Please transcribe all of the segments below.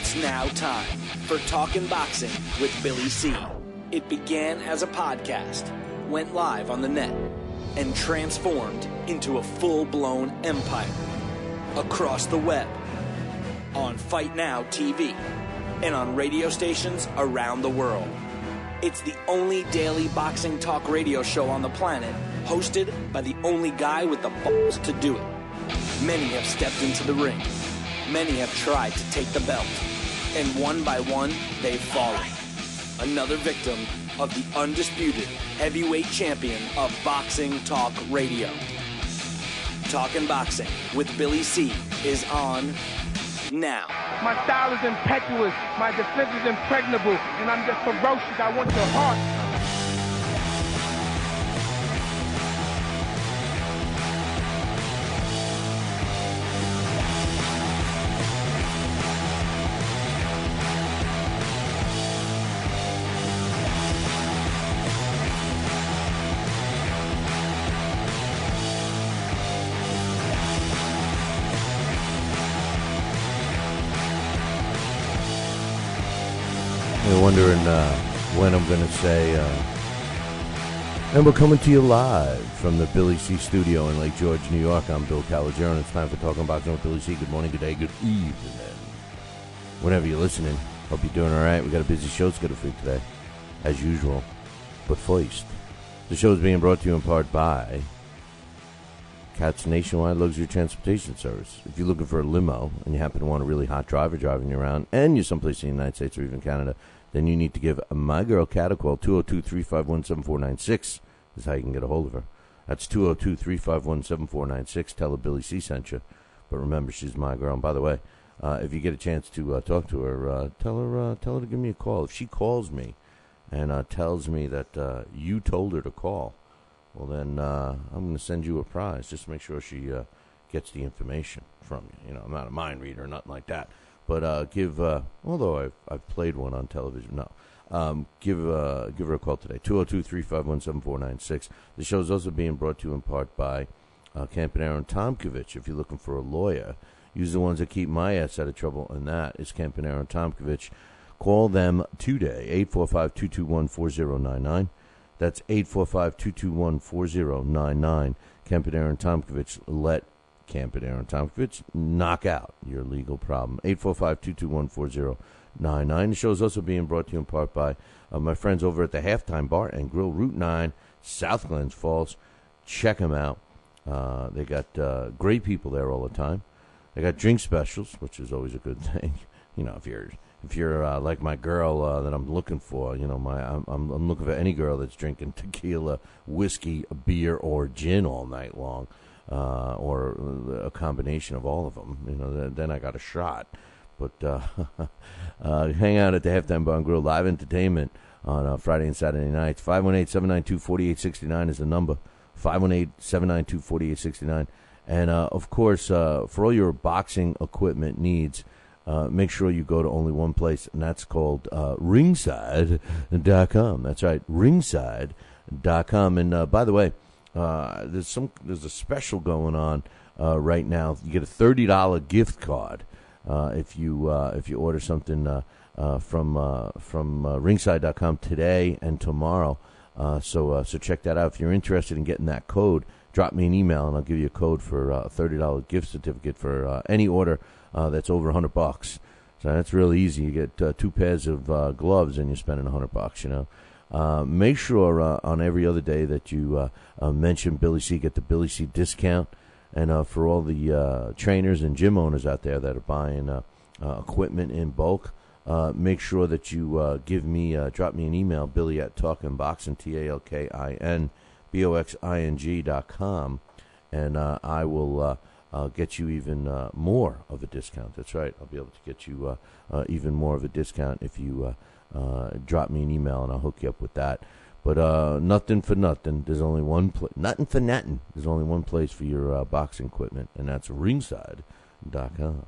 It's now time for Talkin' Boxing with Billy C. It began as a podcast, went live on the net, and transformed into a full-blown empire. Across the web, on Fight Now TV, and on radio stations around the world. It's the only daily boxing talk radio show on the planet, hosted by the only guy with the balls to do it. Many have stepped into the ring. Many have tried to take the belt. And one by one, they've fallen. Another victim of the undisputed heavyweight champion of boxing talk radio. Talkin' Boxing with Billy C is on now. My style is impetuous, my defense is impregnable, and I'm just ferocious. I want your heart. You're wondering when I'm going to say, and we're coming to you live from the Billy C studio in Lake George, New York. I'm Bill Calogero, and it's time for Talking Boxing with Billy C. Good morning, good day, good evening. Whenever you're listening, hope you're doing all right. We got a busy show scheduled for you today, as usual. But first, the show is being brought to you in part by Cat's Nationwide Luxury Transportation Service. If you're looking for a limo and you happen to want a really hot driver driving you around, and you're someplace in the United States or even Canada, then you need to give my girl Cat a call. 202-351-7496 is how you can get a hold of her. That's 202-351-7496. Tell her Billy C sent you. But remember, she's my girl. And by the way, if you get a chance to talk to her, tell her to give me a call. If she calls me and tells me that you told her to call, well, then I'm going to send you a prize. Just make sure she gets the information from you. You know, I'm not a mind reader or nothing like that. But although I've played one on television, no. Give her a call today, 202-351-7496. The show is also being brought to you in part by Campanaro and Tomkovich. If you're looking for a lawyer, use the ones that keep my ass out of trouble, and that is Campanaro and Tomkovich. Call them today, 845-221-4099. That's 845-221-4099. Campanaro and Tomkovich. Let Campanaro and Tomkovich knock out your legal problem. 845-221-4099. The show is also being brought to you in part by my friends over at the Halftime Bar and Grill, Route 9, South Glens Falls. Check them out. They got great people there all the time. They got drink specials, which is always a good thing. You know, if you're like my girl that I'm looking for, you know, I'm looking for any girl that's drinking tequila, whiskey, beer, or gin all night long, or a combination of all of them. You know, then I got a shot. But hang out at the Halftime Bar and Grill. Live entertainment on Friday and Saturday nights. 518-792-4869 is the number. 518-792-4869. And, of course, for all your boxing equipment needs, make sure you go to only one place, and that's called ringside.com. That's right, ringside.com. And by the way, there's a special going on right now. You get a $30 gift card if you order something from ringside.com today and tomorrow. So check that out. If you're interested in getting that code, drop me an email, and I'll give you a code for a $30 gift certificate for any order that's over $100. So that's really easy. You get 2 pairs of gloves, and you're spending $100. You know, make sure on every other day that you mention Billy C, get the Billy C discount. And for all the trainers and gym owners out there that are buying equipment in bulk, make sure that you drop me an email, Billy at talkinboxing, TalkinBoxing.com, and I will get you even more of a discount. That's right. I'll be able to get you even more of a discount if you drop me an email, and I'll hook you up with that. But nothing for nothing. There's only one place. Nothing for nothing. There's only one place for your boxing equipment, and that's ringside.com.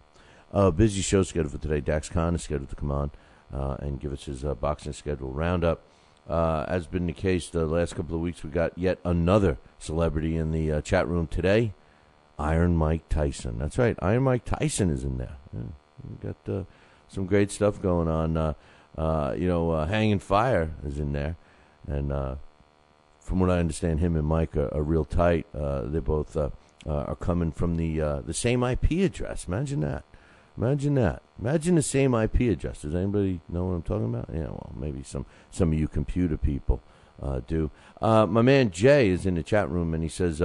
Busy show scheduled for today. Dax Khan is scheduled to come on and give us his boxing schedule roundup. As been the case the last couple of weeks, we got yet another celebrity in the chat room today. Iron Mike Tyson. That's right. Iron Mike Tyson is in there. Yeah. We got great stuff going on. Hanging Fire is in there, and from what I understand, him and Mike are real tight. They both are coming from the same IP address. Imagine that. Imagine the same IP address. Does anybody know what I'm talking about? Yeah, well, maybe some of you computer people do. My man Jay is in the chat room, and he says,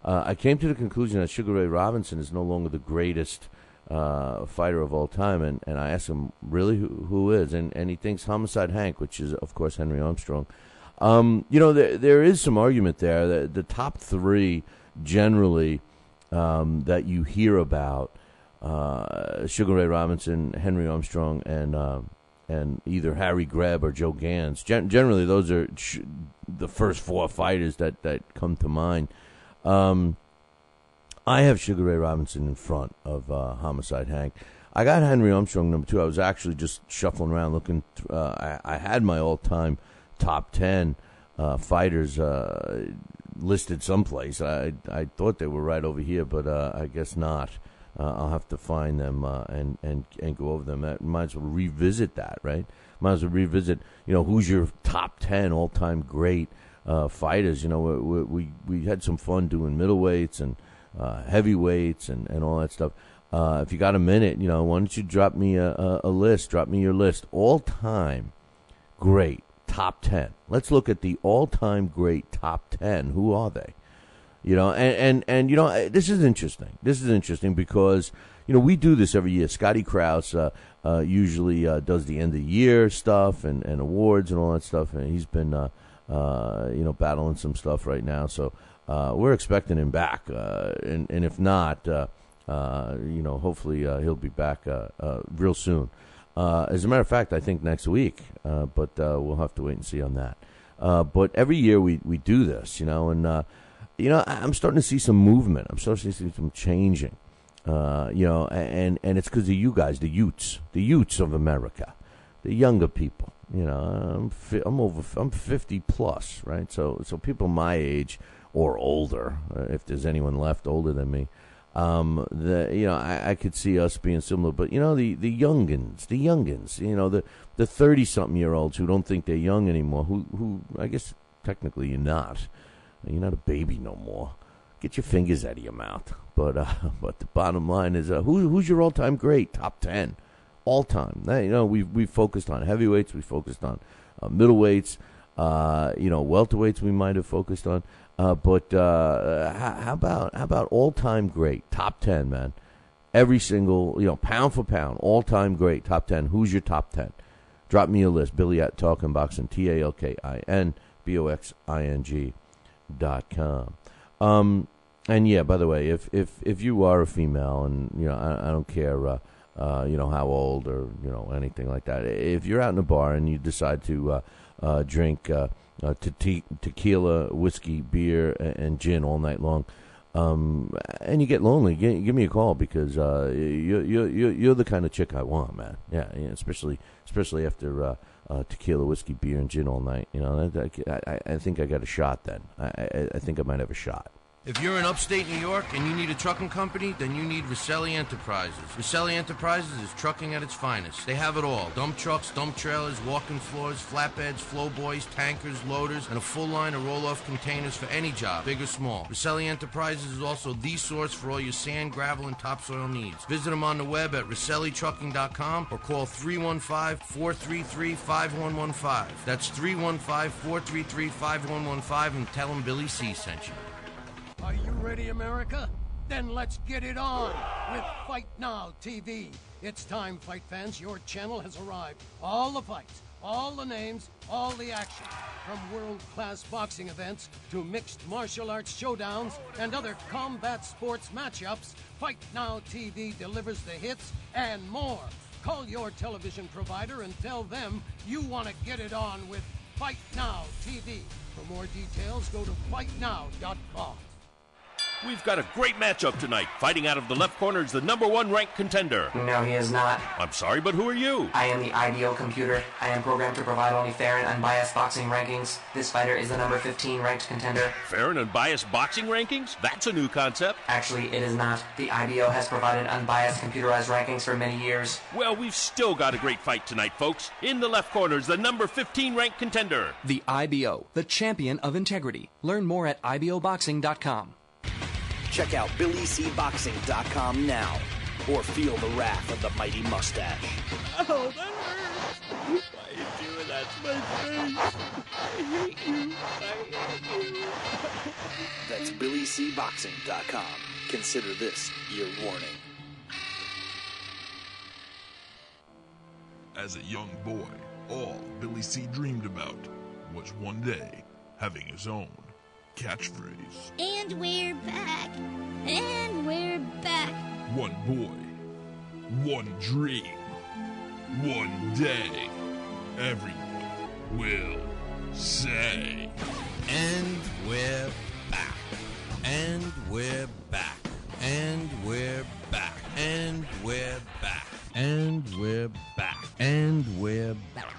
I came to the conclusion that Sugar Ray Robinson is no longer the greatest fighter of all time, and I asked him, really, who is? And he thinks Homicide Hank, which is, of course, Henry Armstrong. There is some argument there. The top three, generally, that you hear about, Sugar Ray Robinson, Henry Armstrong, and either Harry Greb or Joe Gans. Generally, those are the first four fighters that come to mind. I have Sugar Ray Robinson in front of Homicide Hank. I got Henry Armstrong number 2. I was actually just shuffling around looking. I had my all-time top 10 fighters listed someplace. I thought they were right over here, but I guess not. I'll have to find them and go over them. Might as well revisit that, right? Might as well revisit, who's your top 10 all-time great fighters. We had some fun doing middleweights and heavyweights and all that stuff. If you got a minute, why don't you drop me a list? Drop me your list. All-time great top 10. Let's look at the all-time great top 10. Who are they? This is interesting. This is interesting because, we do this every year. Scotty Krause usually does the end of the year stuff and awards and all that stuff. And he's been, battling some stuff right now. So we're expecting him back. And if not, hopefully he'll be back real soon. As a matter of fact, I think next week. But we'll have to wait and see on that. But every year we do this, and I'm starting to see some movement. I'm starting to see some changing, and it's because of you guys, the Utes of America, the younger people. I'm 50 plus, right? So people my age or older, if there's anyone left older than me, I could see us being similar. But the youngins, the 30-something-year-olds who don't think they're young anymore, who I guess technically you're not. You're not a baby no more. Get your fingers out of your mouth. But the bottom line is, who's your all-time great? Top 10. All-time. We've focused on heavyweights. We focused on middleweights. Welterweights we might have focused on. But how about all-time great? Top 10, man. Every single, pound for pound, all-time great. Top 10. Who's your top 10? Drop me a list. Billy at Talkin' Boxing. TalkinBoxing.com. And yeah, by the way, if you are a female, and I don't care how old or anything like that, if you're out in a bar and you decide to drink tequila, whiskey, beer, and gin all night long, and you get lonely, give me a call, because you're the kind of chick I want, man. Yeah, especially after tequila, whiskey, beer, and gin all night. I think I got a shot then. I think I might have a shot. If you're in upstate New York and you need a trucking company, then you need Rosselli Enterprises. Rosselli Enterprises is trucking at its finest. They have it all: dump trucks, dump trailers, walk-in floors, flatbeds, flowboys, tankers, loaders, and a full line of roll-off containers for any job, big or small. Rosselli Enterprises is also the source for all your sand, gravel, and topsoil needs. Visit them on the web at RosselliTrucking.com or call 315-433-5115. That's 315-433-5115, and tell them Billy C sent you. Are you ready, America? Then let's get it on with Fight Now TV. It's time, fight fans. Your channel has arrived. All the fights, all the names, all the action. From world-class boxing events to mixed martial arts showdowns and other combat sports matchups, Fight Now TV delivers the hits and more. Call your television provider and tell them you want to get it on with Fight Now TV. For more details, go to fightnow.com. We've got a great matchup tonight. Fighting out of the left corner is the #1 ranked contender. No, he is not. I'm sorry, but who are you? I am the IBO computer. I am programmed to provide only fair and unbiased boxing rankings. This fighter is the #15 ranked contender. Fair and unbiased boxing rankings? That's a new concept. Actually, it is not. The IBO has provided unbiased computerized rankings for many years. Well, we've still got a great fight tonight, folks. In the left corner is the #15 ranked contender. The IBO, the champion of integrity. Learn more at iboboxing.com. Check out BillyCBoxing.com now, or feel the wrath of the mighty mustache. Oh, that hurts. Why are you doing that to my face? I hate you. I hate you. That's BillyCBoxing.com. Consider this your warning. As a young boy, all Billy C dreamed about was one day having his own catchphrase. And we're back. And we're back. One boy, one dream, one day, everyone will say. And we're back. And we're back. And we're back. And we're back. And we're back. And we're back.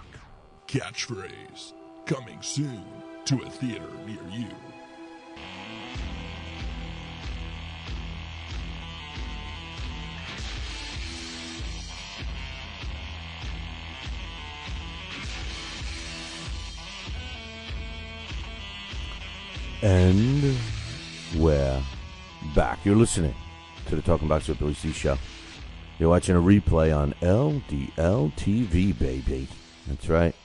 Catchphrase coming soon to a theater near you. And we're back. You're listening to the Talking Boxing with Billy C show. You're watching a replay on LDL TV, baby. That's right.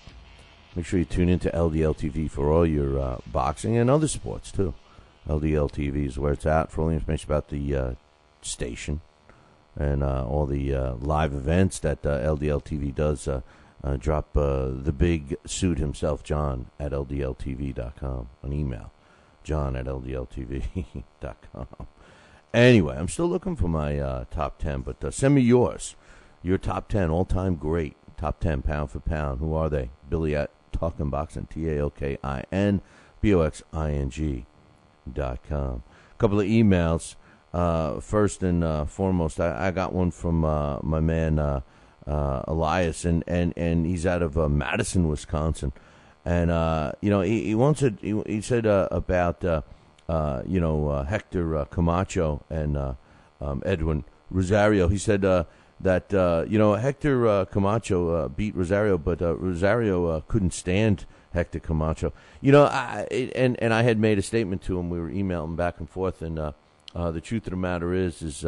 Make sure you tune into LDL TV for all your boxing and other sports, too. LDL TV is where it's at for all the information about the station and all the live events that LDL TV does. Drop the big suit himself, John, at LDLTV.com, an email. John at LDLTV.com. Anyway, I'm still looking for my top 10, but send me yours. Your top 10, all-time great. Top 10, pound for pound. Who are they? Billy at Talkin' Boxing, TalkinBoxing.com. A couple of emails. First and foremost, I got one from my man Elias, and he's out of Madison, Wisconsin. And, he said about, Hector Camacho and Edwin Rosario. He said that, Hector Camacho beat Rosario, but Rosario couldn't stand Hector Camacho. I had made a statement to him. We were emailing back and forth, and the truth of the matter is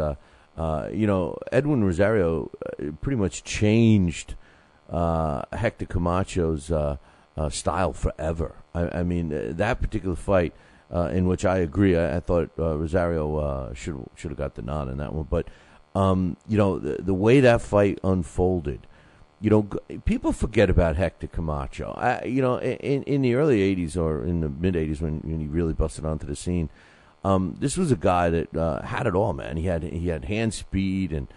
Edwin Rosario pretty much changed Hector Camacho's style forever. I mean, that particular fight, in which I agree, I thought Rosario should have got the nod in that one. But the way that fight unfolded, people forget about Hector Camacho. In the early '80s or in the mid '80s when he really busted onto the scene, this was a guy that had it all, man. He had hand speed and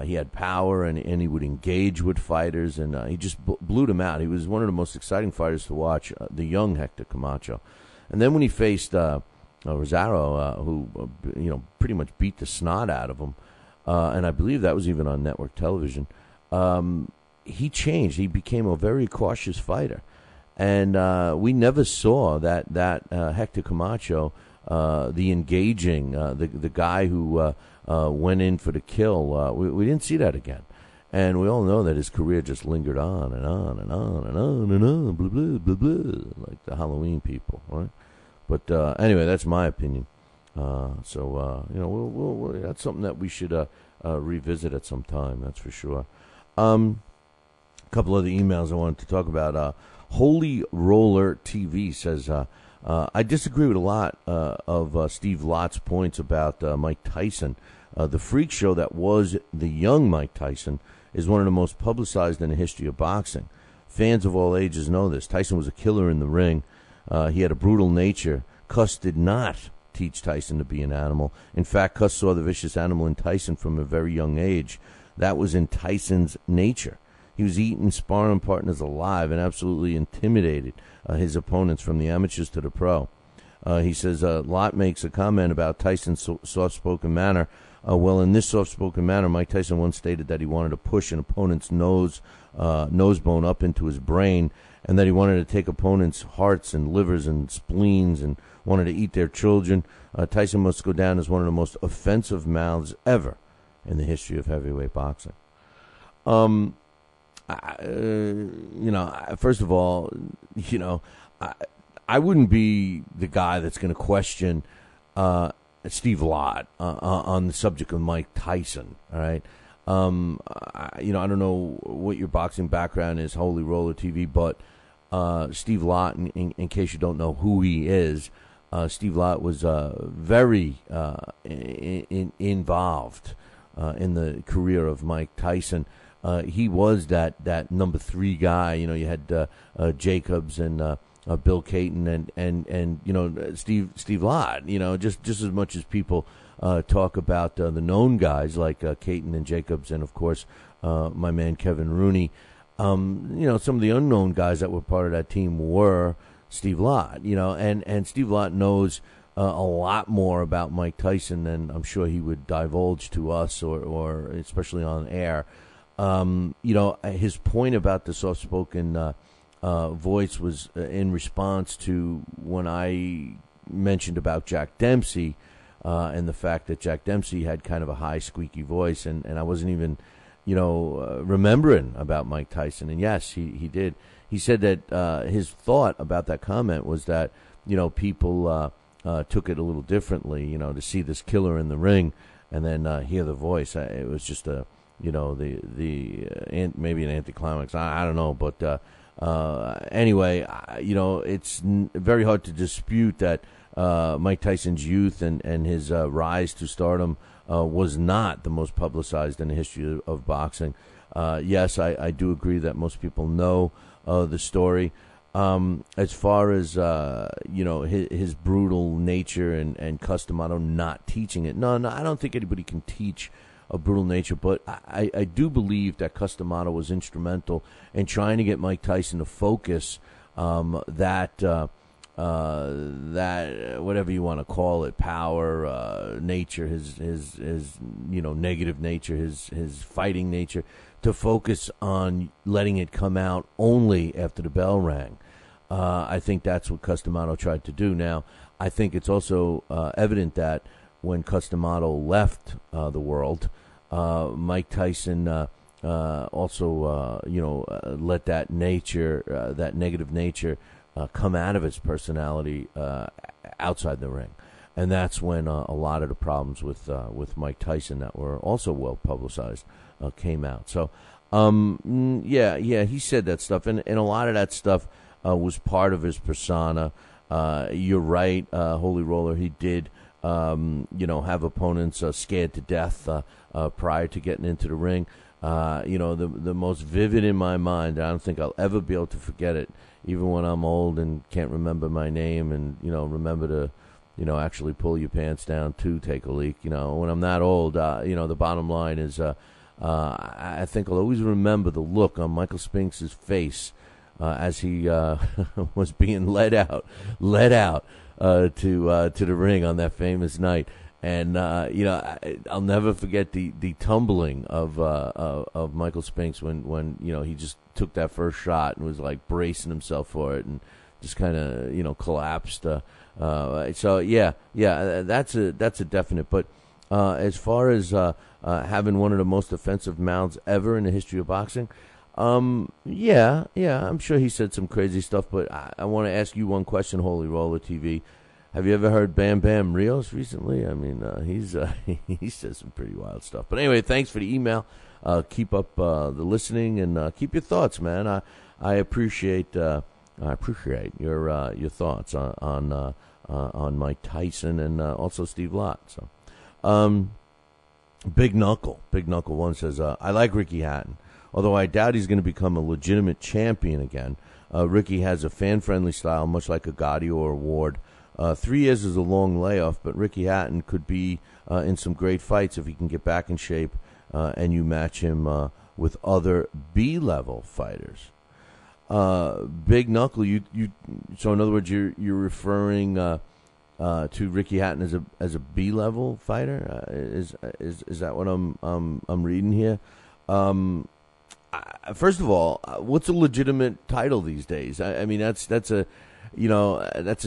he had power, and he would engage with fighters, and he just blew them out. He was one of the most exciting fighters to watch, the young Hector Camacho. And then when he faced Rosario, who pretty much beat the snot out of him, and I believe that was even on network television, he changed. He became a very cautious fighter, and we never saw that Hector Camacho, the engaging, the guy who went in for the kill. We didn't see that again. And we all know that his career just lingered on and on and on and on and on, blah, blah, blah, blah, like the Halloween people, right? But anyway, that's my opinion. So that's something that we should revisit at some time, that's for sure. A couple other emails I wanted to talk about. Holy Roller TV says, I disagree with a lot of Steve Lott's points about Mike Tyson. The freak show that was the young Mike Tyson is one of the most publicized in the history of boxing. Fans of all ages know this. Tyson was a killer in the ring. He had a brutal nature. Cuss did not teach Tyson to be an animal. In fact, Cuss saw the vicious animal in Tyson from a very young age. That was in Tyson's nature. He was eating sparring partners alive and absolutely intimidated his opponents from the amateurs to the pro. He says, Lott makes a comment about Tyson's soft-spoken manner. Well, in this soft-spoken manner, Mike Tyson once stated that he wanted to push an opponent's nose bone up into his brain, and that he wanted to take opponents' hearts and livers and spleens and wanted to eat their children. Tyson must go down as one of the most offensive mouths ever in the history of heavyweight boxing. First of all, I wouldn't be the guy that's going to question Steve Lott on the subject of Mike Tyson. All right. I don't know what your boxing background is, Holy Roller TV, but Steve Lott, in case you don't know who he is, Steve Lott was very involved in the career of Mike Tyson. He was that number 3 guy. You had Jacobs and Bill Caton and Steve Lott. Just as much as people talk about the known guys like Caton and Jacobs and of course my man Kevin Rooney. Some of the unknown guys that were part of that team were Steve Lott. And Steve Lott knows a lot more about Mike Tyson than I'm sure he would divulge to us or especially on air. His point about the soft-spoken voice was in response to when I mentioned about Jack Dempsey and the fact that Jack Dempsey had kind of a high, squeaky voice, and I wasn't even, remembering about Mike Tyson. And yes, he did. He said that his thought about that comment was that, people took it a little differently, to see this killer in the ring and then hear the voice. It was just maybe an anticlimax. I don't know, but anyway, it's very hard to dispute that Mike Tyson's youth and his rise to stardom was not the most publicized in the history of boxing. Yes, I do agree that most people know the story. As far as his brutal nature and Cus D'Amato not teaching it, no, I don't think anybody can teach a brutal nature, but I do believe that Cus D'Amato was instrumental in trying to get Mike Tyson to focus that whatever you want to call it, power, nature, his negative nature, his fighting nature, to focus on letting it come out only after the bell rang. I think that's what Cus D'Amato tried to do. Now, I think it's also evident that when Cus D'Amato left the world, Mike Tyson also let that nature, that negative nature, come out of his personality outside the ring, and that's when a lot of the problems with Mike Tyson that were also well publicized came out. So, he said that stuff, and a lot of that stuff was part of his persona. You're right, Holy Roller. He did, have opponents scared to death prior to getting into the ring. The most vivid in my mind, I don't think I'll ever be able to forget it, even when I'm old and can't remember my name and, remember to, actually pull your pants down to take a leak. When I'm that old, the bottom line is I think I'll always remember the look on Michael Spinks' face as he was being led out to the ring on that famous night. And I'll never forget the tumbling of Michael Spinks when he just took that first shot and was like bracing himself for it and just kind of collapsed. That's a definite. But as far as having one of the most offensive mouths ever in the history of boxing, I'm sure he said some crazy stuff. But I want to ask you one question, Holy Roller TV. Have you ever heard Bam Bam Rios recently? I mean, he says some pretty wild stuff. But anyway, thanks for the email. Keep up the listening and keep your thoughts, man. I appreciate your thoughts on Mike Tyson and also Steve Lott. So, Big Knuckle one says, I like Ricky Hatton, although I doubt he's going to become a legitimate champion again. Ricky has a fan-friendly style, much like a Gotti or a Ward. 3 years is a long layoff, but Ricky Hatton could be in some great fights if he can get back in shape and you match him with other B-level fighters. Big Knuckle, so in other words, you're referring to Ricky Hatton as a B-level fighter. Is that what I'm reading here? First of all, what's a legitimate title these days? I mean, that's a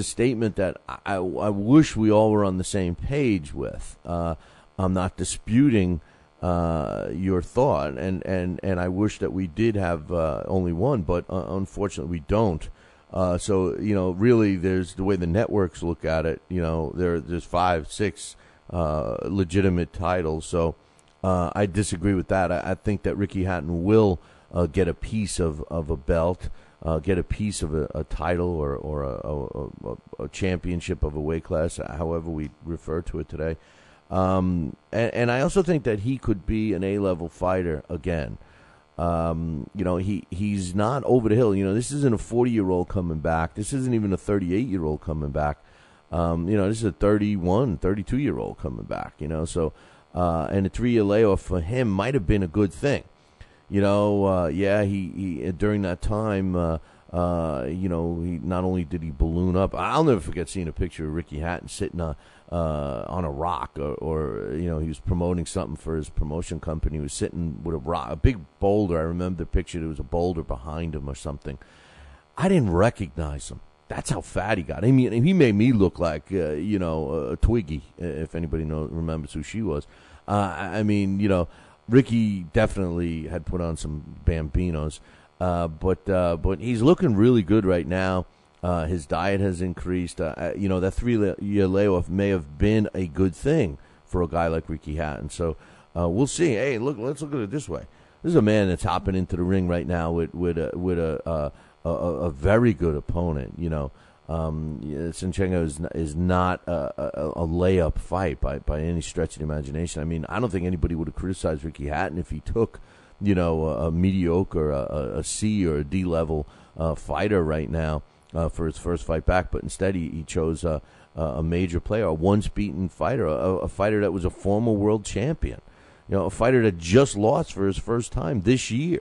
statement that I wish we all were on the same page with. I'm not disputing your thought, and I wish that we did have only one, but unfortunately we don't. So really, there's the way the networks look at it. There's 5, 6 legitimate titles. So I disagree with that. I think that Ricky Hatton will get a piece of a belt, get a piece of a title or a championship of a weight class, however we refer to it today. And I also think that he could be an A-level fighter again. He's not over the hill. This isn't a 40-year-old coming back. This isn't even a 38-year-old coming back. This is a 31, 32-year-old coming back. So, and a 3-year layoff for him might have been a good thing. He during that time, he not only did he balloon up. I'll never forget seeing a picture of Ricky Hatton sitting on a rock, or he was promoting something for his promotion company. He was sitting with a rock, a big boulder. I remember the picture. There was a boulder behind him or something. I didn't recognize him. That's how fat he got. I mean, he made me look like a Twiggy, if anybody remembers who she was. Ricky definitely had put on some Bambinos, but he's looking really good right now. His diet has increased. That 3-year layoff may have been a good thing for a guy like Ricky Hatton. So we'll see. Hey, let's look at it this way. This is a man that's hopping into the ring right now with a very good opponent. Sinchenko is not a layup fight by any stretch of the imagination. I mean, I don't think anybody would have criticized Ricky Hatton if he took a mediocre, a C or a D level fighter right now. For his first fight back, but instead he chose a major player, a once-beaten fighter, a fighter that was a former world champion, a fighter that just lost for his first time this year,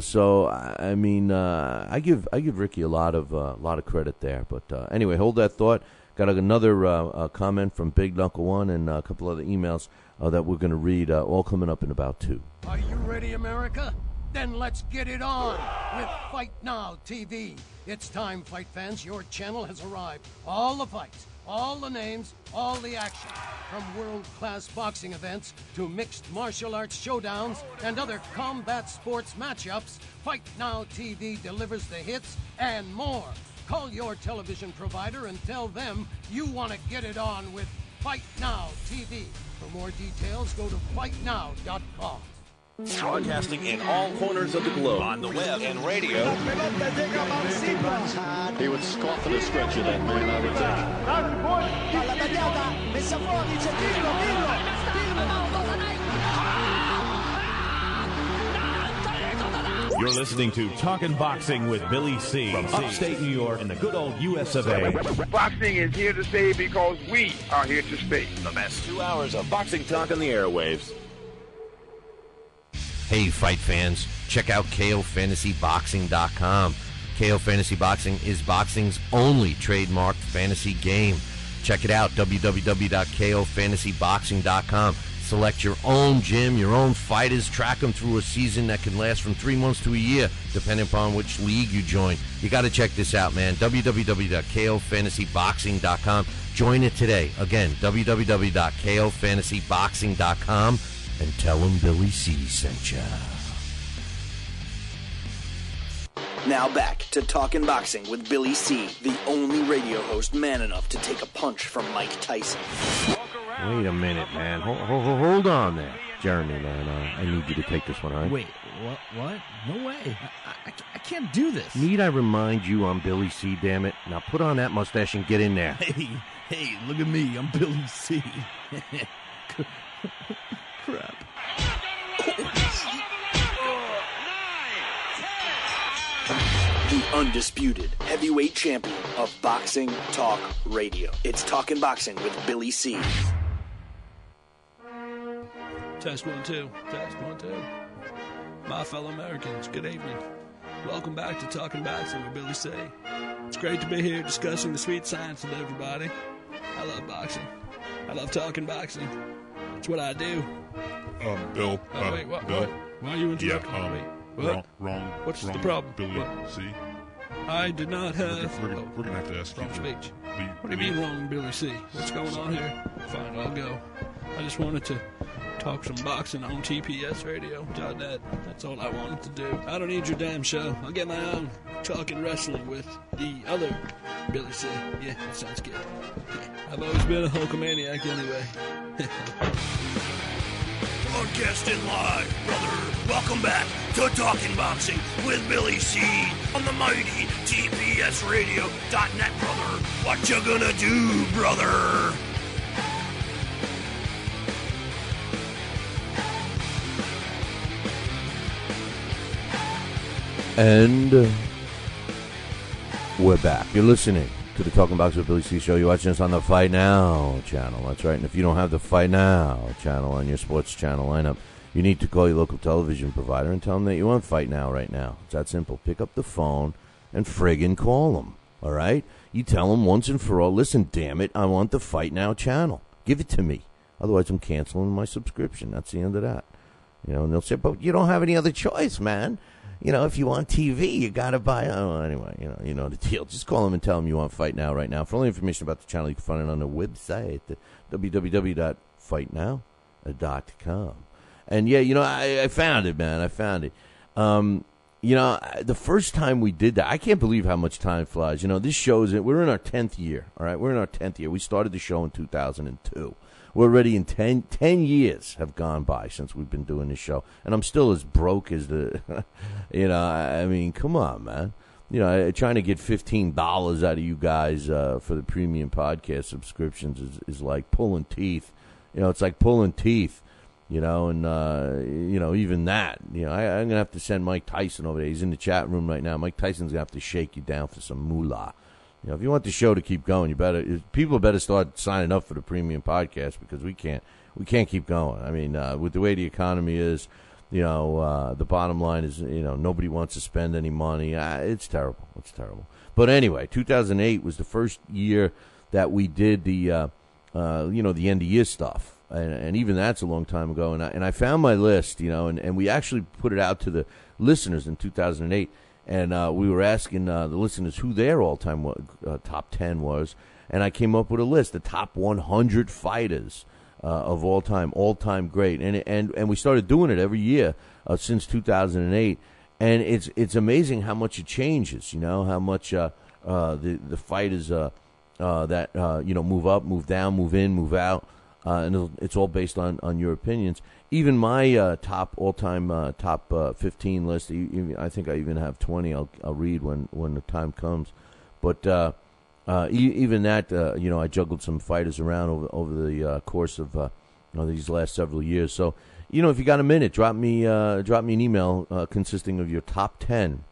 So I mean, I give Ricky a lot of credit there. But anyway, hold that thought. Got another comment from Big Knuckle One and a couple other emails that we're going to read, all coming up in about 2. Are you ready, America? Then let's get it on with Fight Now TV. It's time, fight fans. Your channel has arrived. All the fights, all the names, all the action. From world-class boxing events to mixed martial arts showdowns and other combat sports matchups, Fight Now TV delivers the hits and more. Call your television provider and tell them you want to get it on with Fight Now TV. For more details, go to fightnow.com. Broadcasting in all corners of the globe, on the web and radio. He would scoff at a stretch of that man, I would think. You're listening to Talkin' Boxing with Billy C. from upstate New York in the good old US of A. Boxing is here to stay because we are here to stay. The best 2 hours of boxing talk on the airwaves. Hey, fight fans, check out KOFantasyBoxing.com. KO Fantasy Boxing is boxing's only trademarked fantasy game. Check it out, www.KOFantasyBoxing.com. Select your own gym, your own fighters, track them through a season that can last from 3 months to a year, depending upon which league you join. You got to check this out, man, www.KOFantasyBoxing.com. Join it today. Again, www.KOFantasyBoxing.com. And tell him Billy C sent ya. Now back to Talkin' Boxing with Billy C, the only radio host man enough to take a punch from Mike Tyson. Wait a minute, man. Hold on there. Jeremy, man, I need you to take this one, all right? Wait, what? No way. I can't do this. Need I remind you I'm Billy C, damn it? Now put on that mustache and get in there. Hey, look at me. I'm Billy C. Crap. The undisputed heavyweight champion of Boxing Talk Radio. It's Talkin' Boxing with Billy C. Test 1 2. Test 1 2. My fellow Americans, good evening. Welcome back to Talkin' Boxing with Billy C. It's great to be here discussing the sweet science with everybody. I love boxing. I love talking boxing. That's what I do. Bill. Oh, wait, what? Bill. Why are you interrupting? Yeah, Wait, what? Wrong. What's wrong the problem? Billy What? C. I did not have... We're gonna have to ask wrong you. speech. Leave, What do you mean wrong, Billy C? What's going on here? Fine, I'll go. I just wanted to talk some boxing on TPSradio.net. That's all I wanted to do. I don't need your damn show. I'll get my own talking wrestling with the other Billy C. Yeah, that sounds good. I've always been a Hulkamaniac anyway. Broadcasting live, brother. Welcome back to Talking Boxing with Billy C. on the mighty TPSradio.net, brother. What you gonna do, brother? And we're back. You're listening to the Talking Boxing with Billy C show. You're watching us on the Fight Now channel. That's right. And if you don't have the Fight Now channel on your sports channel lineup, you need to call your local television provider and tell them that you want Fight Now right now. It's that simple. Pick up the phone and friggin' call them. All right? You tell them once and for all, listen, damn it, I want the Fight Now channel. Give it to me. Otherwise, I'm canceling my subscription. That's the end of that. You know, and they'll say, but you don't have any other choice, man. You know, if you want TV, you got to buy. Oh, anyway, you know the deal. Just call them and tell them you want Fight Now right now. For all the information about the channel, you can find it on the website, www.fightnow.com. And, yeah, you know, I found it, man. I found it. You know, the first time we did that, I can't believe how much time flies. You know, this shows it. We're in our 10th year, all right? We're in our 10th year. We started the show in 2002. We're already in 10 years have gone by since we've been doing this show. And I'm still as broke as the, you know, I mean, come on, man. You know, trying to get $15 out of you guys for the premium podcast subscriptions is like pulling teeth. You know, it's like pulling teeth, you know, and, you know, even that. You know, I'm going to have to send Mike Tyson over there. He's in the chat room right now. Mike Tyson's going to have to shake you down for some moolah. You know, if you want the show to keep going, people better start signing up for the premium podcast because we can't keep going. I mean, with the way the economy is, you know, the bottom line is, you know, nobody wants to spend any money. It's terrible. It's terrible. But anyway, 2008 was the first year that we did the, you know, the end of year stuff, and even that's a long time ago. And I found my list, you know, and we actually put it out to the listeners in 2008. And we were asking the listeners who their all-time top 10 was, and I came up with a list, the top 100 fighters of all time great, and we started doing it every year since 2008, and it's amazing how much it changes, you know, how much the fighters that you know, move up, move down, move in, move out, and it's all based on your opinions. Even my top 15 list, I think I even have 20. I'll read when the time comes. But even that, you know, I juggled some fighters around over the course of you know, these last several years. So, you know, if you got a minute, drop me an email consisting of your top 10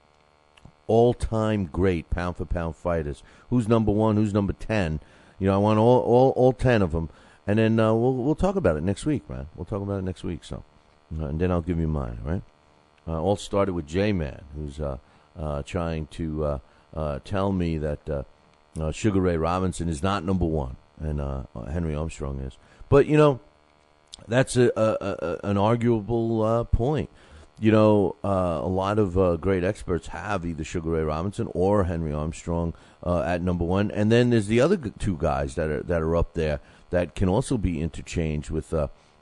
all-time great pound-for-pound fighters. Who's number 1? Who's number 10? You know, I want all 10 of them. And then we'll talk about it next week, man. We'll talk about it next week. So, and then I'll give you mine, all right? All started with J-Man, who's trying to tell me that Sugar Ray Robinson is not number 1, and Henry Armstrong is. But, you know, that's an arguable point. You know, a lot of great experts have either Sugar Ray Robinson or Henry Armstrong at number 1. And then there's the other two guys that are up there that can also be interchanged with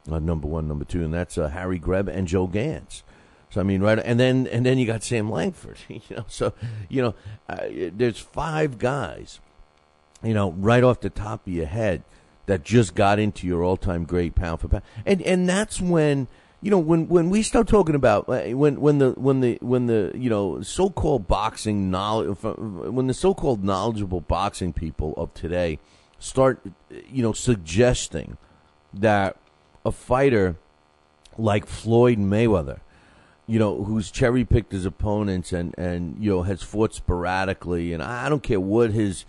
number 1, number 2, and that's Harry Greb and Joe Gans. So I mean, right, and then you got Sam Langford. You know, so you know, there's 5 guys, you know, right off the top of your head that just got into your all-time great pound for pound, and that's when. You know, when we start talking about when the you know, so-called boxing knowledge, when the so-called knowledgeable boxing people of today start, you know, suggesting that a fighter like Floyd Mayweather, you know, who's cherry-picked his opponents and you know, has fought sporadically, and I don't care what his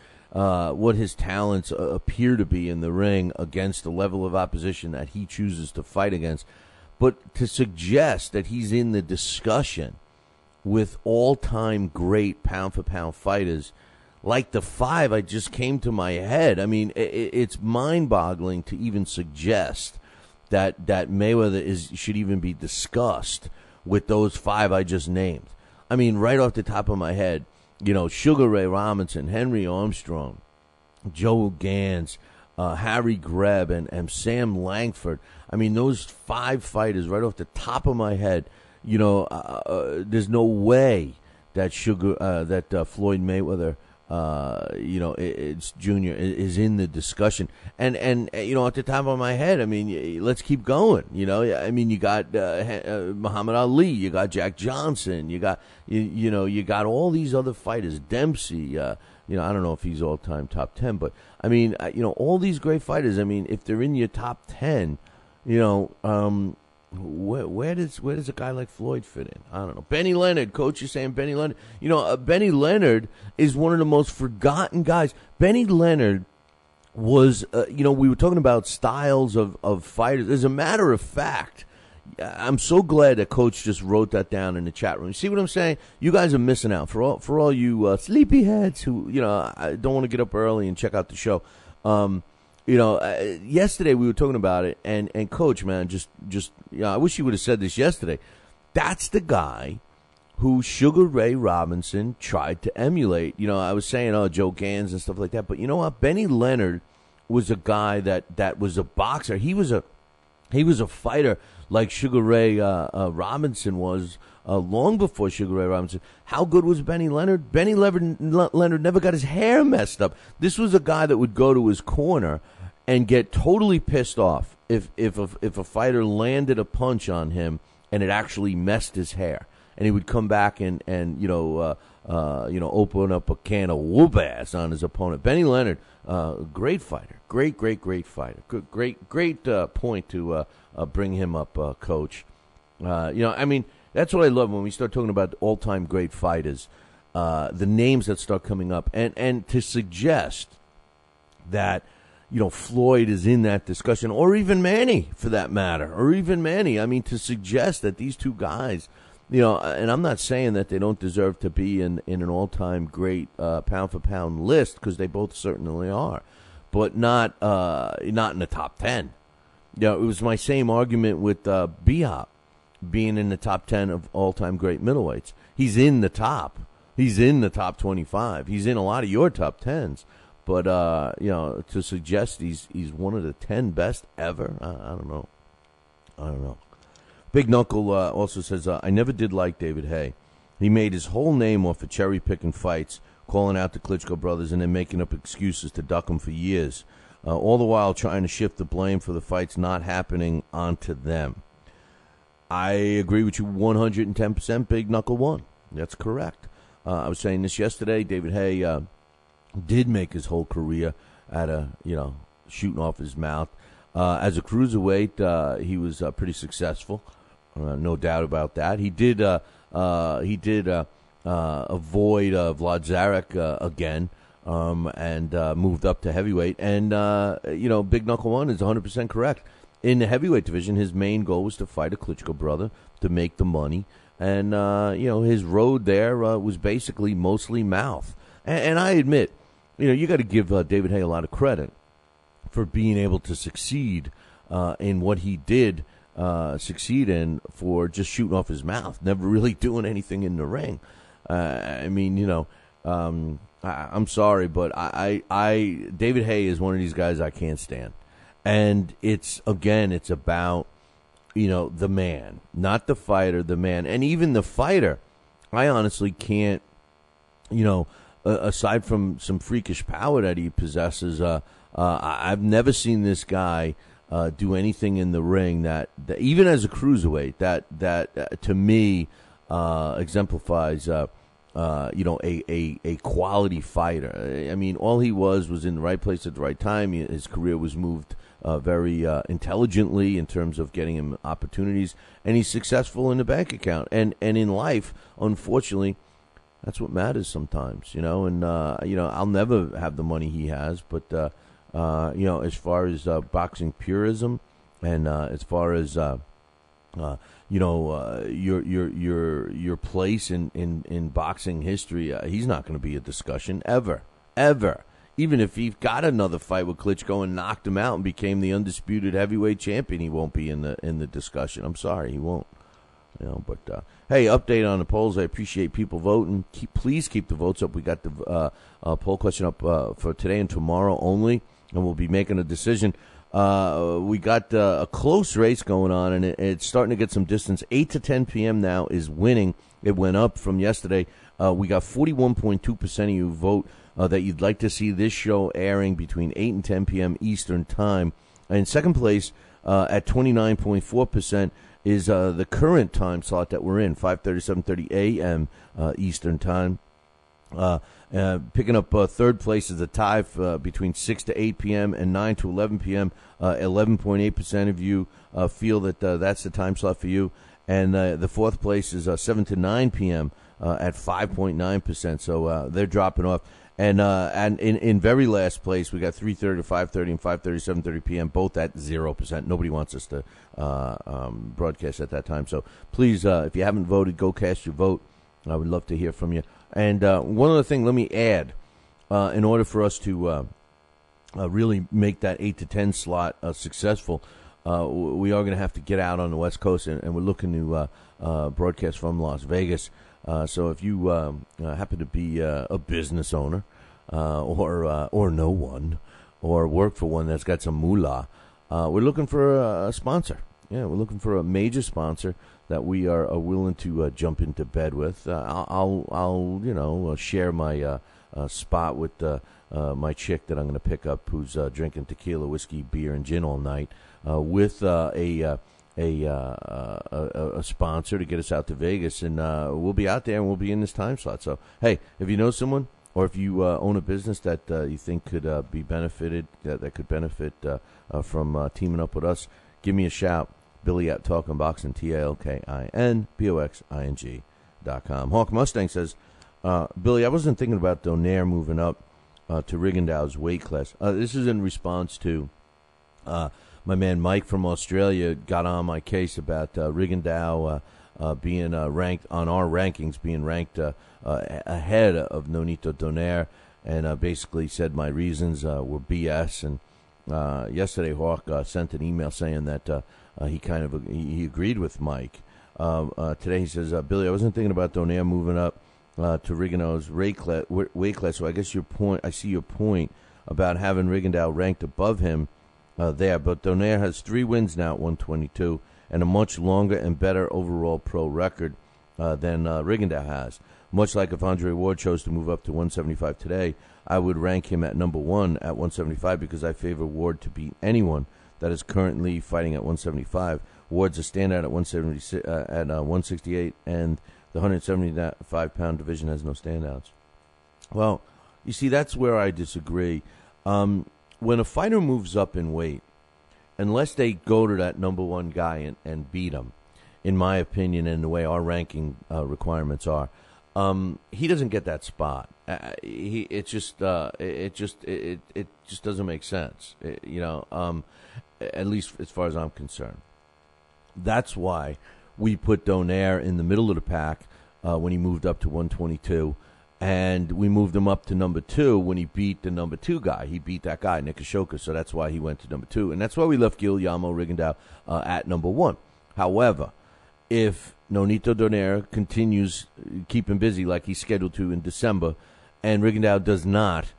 talents appear to be in the ring against the level of opposition that he chooses to fight against. But to suggest that he's in the discussion with all-time great pound-for-pound fighters like the 5 I just came to my head. I mean, it's mind-boggling to even suggest that Mayweather should even be discussed with those 5 I just named. I mean, right off the top of my head, Sugar Ray Robinson, Henry Armstrong, Joe Gans, Harry Greb, and Sam Langford. I mean, those 5 fighters right off the top of my head. There's no way that Floyd Mayweather, it's Junior is in the discussion. And at the top of my head, I mean, let's keep going. I mean, you got Muhammad Ali, you got Jack Johnson, you got you got all these other fighters, Dempsey. I don't know if he's all-time top 10, but I mean, all these great fighters. I mean, if they're in your top 10, where does a guy like Floyd fit in? I don't know. Benny Leonard, coach is saying Benny Leonard. Benny Leonard is one of the most forgotten guys. Benny Leonard was, we were talking about styles of fighters. As a matter of fact, I'm so glad that Coach just wrote that down in the chat room. You see what I'm saying? You guys are missing out. For all you sleepyheads who, I don't want to get up early and check out the show. Yesterday we were talking about it, and Coach, man, just I wish he would have said this yesterday. That's the guy who Sugar Ray Robinson tried to emulate. I was saying, Joe Gans and stuff like that, but you know what? Benny Leonard was a guy that was a boxer. He was a fighter like Sugar Ray Robinson was long before Sugar Ray Robinson. How good was Benny Leonard? Benny Leonard never got his hair messed up. This was a guy that would go to his corner and get totally pissed off if a fighter landed a punch on him and it actually messed his hair, and he would come back and open up a can of whoop ass on his opponent. Benny Leonard, great fighter, great fighter, great point to bring him up, Coach. I mean, that's what I love when we start talking about all-time great fighters, the names that start coming up, and to suggest that Floyd is in that discussion, or even Manny, for that matter, I mean, to suggest that these two guys, and I'm not saying that they don't deserve to be in an all-time great pound-for-pound list, because they both certainly are, but not in the top 10. It was my same argument with B-Hop being in the top 10 of all-time great middleweights. He's in the top. He's in the top 25. He's in a lot of your top 10s. But, to suggest he's one of the 10 best ever, I don't know. Big Knuckle also says, I never did like David Haye. He made his whole name off of cherry-picking fights, calling out the Klitschko brothers, and then making up excuses to duck them for years, all the while trying to shift the blame for the fights not happening onto them. I agree with you 110%, Big Knuckle 1. That's correct. I was saying this yesterday. David Haye did make his whole career out of, shooting off his mouth. As a cruiserweight, he was pretty successful, no doubt about that. He did avoid Vlad Zarek again, and moved up to heavyweight. And Big Knuckle 1 is 100% correct. In the heavyweight division, his main goal was to fight a Klitschko brother to make the money, and his road there was basically mostly mouth. And I admit, you got to give David Haye a lot of credit for being able to succeed in what he did succeed in, for just shooting off his mouth, never really doing anything in the ring. I'm sorry, but I David Haye is one of these guys I can't stand. And it's about, the man, not the fighter, the man. And even the fighter, I honestly can't, aside from some freakish power that he possesses, I've never seen this guy do anything in the ring that even as a cruiserweight, that to me exemplifies a quality fighter. I mean, all he was in the right place at the right time. His career was moved very intelligently in terms of getting him opportunities, and he's successful in the bank account. And in life, unfortunately, that's what matters sometimes, And I'll never have the money he has, but as far as boxing purism, and as far as your place in boxing history, he's not going to be a discussion ever. ever. Even if he got another fight with Klitschko and knocked him out and became the undisputed heavyweight champion, he won't be in the discussion. I'm sorry, he won't. But hey, update on the polls. I appreciate people voting. Please keep the votes up. We got the poll question up for today and tomorrow only, and we'll be making a decision. We got a close race going on, and it's starting to get some distance. 8 to 10 p.m. now is winning. It went up from yesterday. We got 41.2% of you vote that you'd like to see this show airing between 8 and 10 p.m. Eastern Time. And in second place, at 29.4%, is the current time slot that we're in, 5:30, 7:30 a.m. Eastern Time. Picking up third place is a tie between 6 to 8 p.m. and 9 to 11 p.m. 11.8% of you feel that that's the time slot for you. And the fourth place is 7 to 9 p.m. At 5.9%. So they're dropping off. And in very last place, we got 3:30 to 5:30 and 5:30, 7:30 p.m. both at 0%. Nobody wants us to broadcast at that time. So please, if you haven't voted, go cast your vote. I would love to hear from you. And one other thing, let me add, in order for us to really make that 8 to 10 slot successful, we are going to have to get out on the West Coast, and we're looking to broadcast from Las Vegas. So if you happen to be a business owner or no one, or work for one that's got some moolah, we're looking for a sponsor. Yeah, we're looking for a major sponsor that we are willing to jump into bed with. I'll share my spot with my chick that I'm going to pick up, who's drinking tequila, whiskey, beer, and gin all night, with a sponsor to get us out to Vegas, and we'll be out there and we'll be in this time slot. So hey, if you know someone, or if you own a business that you think could be benefited, that could benefit from teaming up with us, give me a shout. Billy at TalkinBoxing, TalkinBoxing.com. Hawk Mustang says, Billy, I wasn't thinking about Donaire moving up to Rigondeaux's weight class. This is in response to my man Mike from Australia got on my case about Rigondeaux being ranked on our rankings, being ranked ahead of Nonito Donaire, and basically said my reasons were BS. And yesterday, Hawk sent an email saying that he agreed with Mike. Today he says, Billy, I wasn't thinking about Donaire moving up to Rigondeaux's weight class. So I guess I see your point about having Rigondeaux ranked above him there. But Donaire has 3 wins now at 122 and a much longer and better overall pro record than Rigondeaux has. Much like if Andre Ward chose to move up to 175 today, I would rank him at number 1 at 175 because I favor Ward to beat anyone that is currently fighting at 175. Ward's a standout at 168, and the 175-pound division has no standouts. Well, you see, that's where I disagree. When a fighter moves up in weight, unless they go to that number 1 guy and beat him, in my opinion, and the way our ranking requirements are, he doesn't get that spot. It just doesn't make sense. At least as far as I'm concerned. That's why we put Donaire in the middle of the pack when he moved up to 122, and we moved him up to number 2 when he beat the number 2 guy. He beat that guy, Nick Ashoka, so that's why he went to number 2, and that's why we left Guillermo Rigondeaux at number 1. However, if Nonito Donaire continues keeping busy like he's scheduled to in December, and Rigondeaux does not,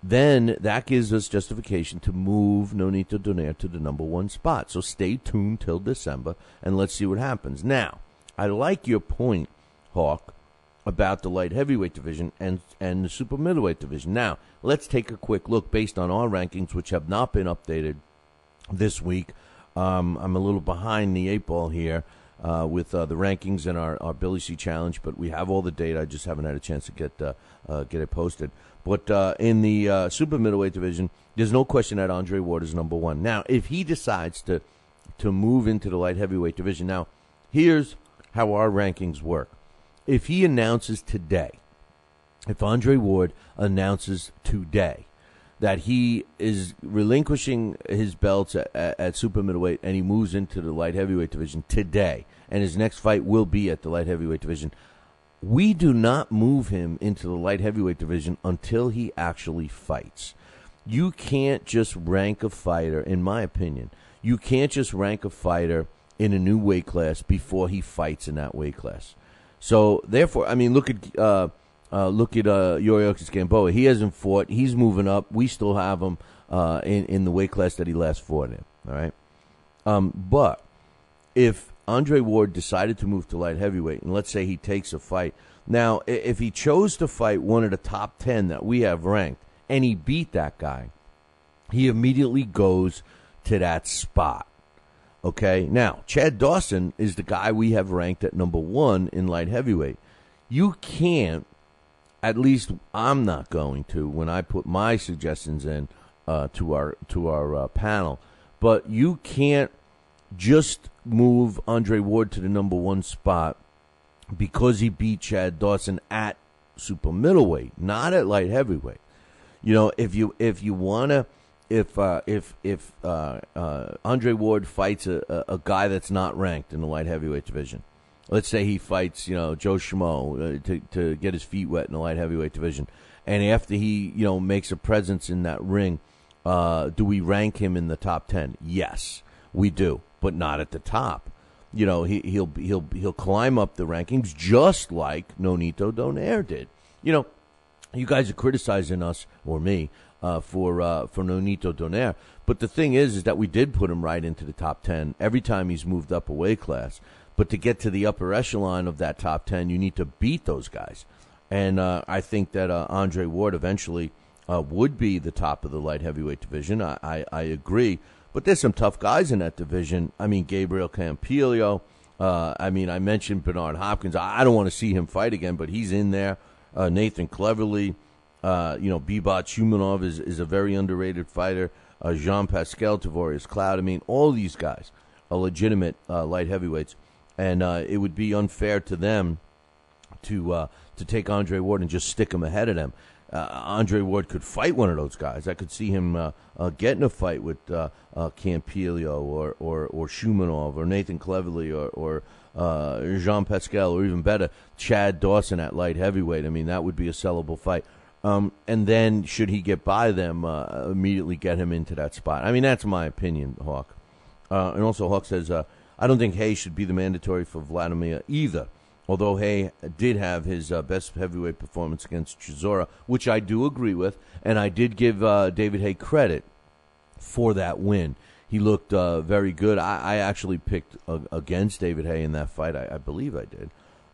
then that gives us justification to move Nonito Donaire to the number 1 spot. So stay tuned till December, and let's see what happens. Now, I like your point, Hawk, about the light heavyweight division and the super middleweight division. Now, let's take a quick look based on our rankings, which have not been updated this week. I'm a little behind the 8 ball here with the rankings and our Billy C Challenge, but we have all the data. I just haven't had a chance to get it posted. But in the super middleweight division, there's no question that Andre Ward is number 1. Now, if he decides to move into the light heavyweight division, now, here's how our rankings work. If he announces today, if Andre Ward announces today that he is relinquishing his belts at super middleweight and he moves into the light heavyweight division today, and his next fight will be at the light heavyweight division, we do not move him into the light heavyweight division until he actually fights. You can't just rank a fighter, in my opinion, you can't just rank a fighter in a new weight class before he fights in that weight class. So, therefore, I mean, look at Yuriorkis Gamboa. He hasn't fought. He's moving up. We still have him in the weight class that he last fought in. All right? But if Andre Ward decided to move to light heavyweight, and let's say he takes a fight. Now, if he chose to fight one of the top 10 that we have ranked, and he beat that guy, he immediately goes to that spot. Okay? Now, Chad Dawson is the guy we have ranked at number 1 in light heavyweight. You can't, at least I'm not going to, when I put my suggestions in to our panel, but you can't just move Andre Ward to the number 1 spot because he beat Chad Dawson at super middleweight, not at light heavyweight. You know, if you wanna, if Andre Ward fights a guy that's not ranked in the light heavyweight division, let's say he fights, Joe Schmo to get his feet wet in the light heavyweight division, and after he makes a presence in that ring, do we rank him in the top 10? Yes, we do, but not at the top. He'll climb up the rankings just like Nonito Donaire did. You guys are criticizing us, or me, for Nonito Donaire, but the thing is that we did put him right into the top 10 every time he's moved up a weight class. But to get to the upper echelon of that top 10, you need to beat those guys. And I think that Andre Ward eventually would be the top of the light heavyweight division. I agree. But there's some tough guys in that division. I mean, Gabriel Campillo. I mentioned Bernard Hopkins. I don't want to see him fight again, but he's in there. Nathan Cleverly. Bibat Shumanov is a very underrated fighter. Jean-Pascal Tavorius Cloud. I mean, all these guys are legitimate light heavyweights. And it would be unfair to them to take Andre Ward and just stick him ahead of them. Andre Ward could fight one of those guys. I could see him getting a fight with Campillo or Shumanov or Nathan Cleverly or Jean Pascal, or even better, Chad Dawson at light heavyweight. I mean, that would be a sellable fight. And then, should he get by them, immediately get him into that spot. I mean, that's my opinion, Hawk. And also, Hawk says, I don't think Hay should be the mandatory for Vladimir either. Although Hay did have his best heavyweight performance against Chisora, which I do agree with, and I did give David Hay credit for that win. He looked very good. I actually picked against David Hay in that fight. I believe I did.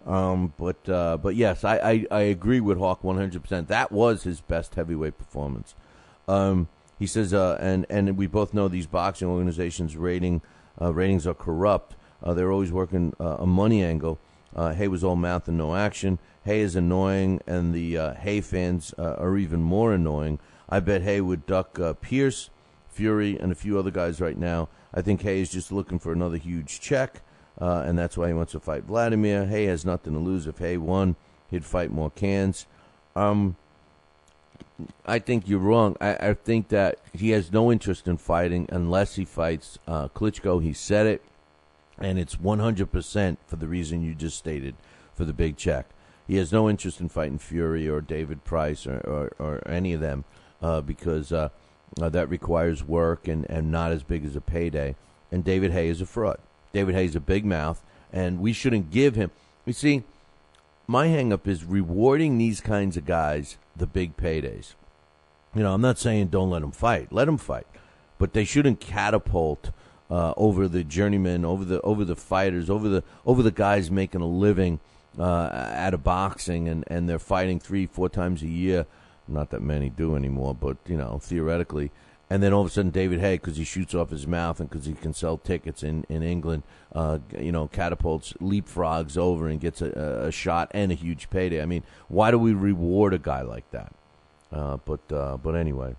But yes, I agree with Hawk 100%. That was his best heavyweight performance. He says, and we both know these boxing organizations' ratings are corrupt. They're always working a money angle. Hay was all mouth and no action. Hay is annoying, and the Hay fans are even more annoying. I bet Hay would duck Pierce, Fury, and a few other guys right now. I think Hay is just looking for another huge check, and that's why he wants to fight Vladimir. Hay has nothing to lose. If Hay won, he'd fight more cans. I think you're wrong. I think that he has no interest in fighting unless he fights Klitschko. He said it, and it's 100% for the reason you just stated, for the big check. He has no interest in fighting Fury or David Price or any of them because that requires work and not as big as a payday. And David Hay is a fraud. David Hay's a big mouth, and we shouldn't give him. You see, my hang-up is rewarding these kinds of guys the big paydays. I'm not saying don't let them fight. Let them fight. But they shouldn't catapult over the journeymen, over the fighters, over the guys making a living out of boxing, and they're fighting 3-4 times a year. Not that many do anymore, but theoretically. And then all of a sudden, David Hay, because he shoots off his mouth and because he can sell tickets in England, catapults, leapfrogs over and gets a shot and a huge payday. I mean, why do we reward a guy like that? But anyway,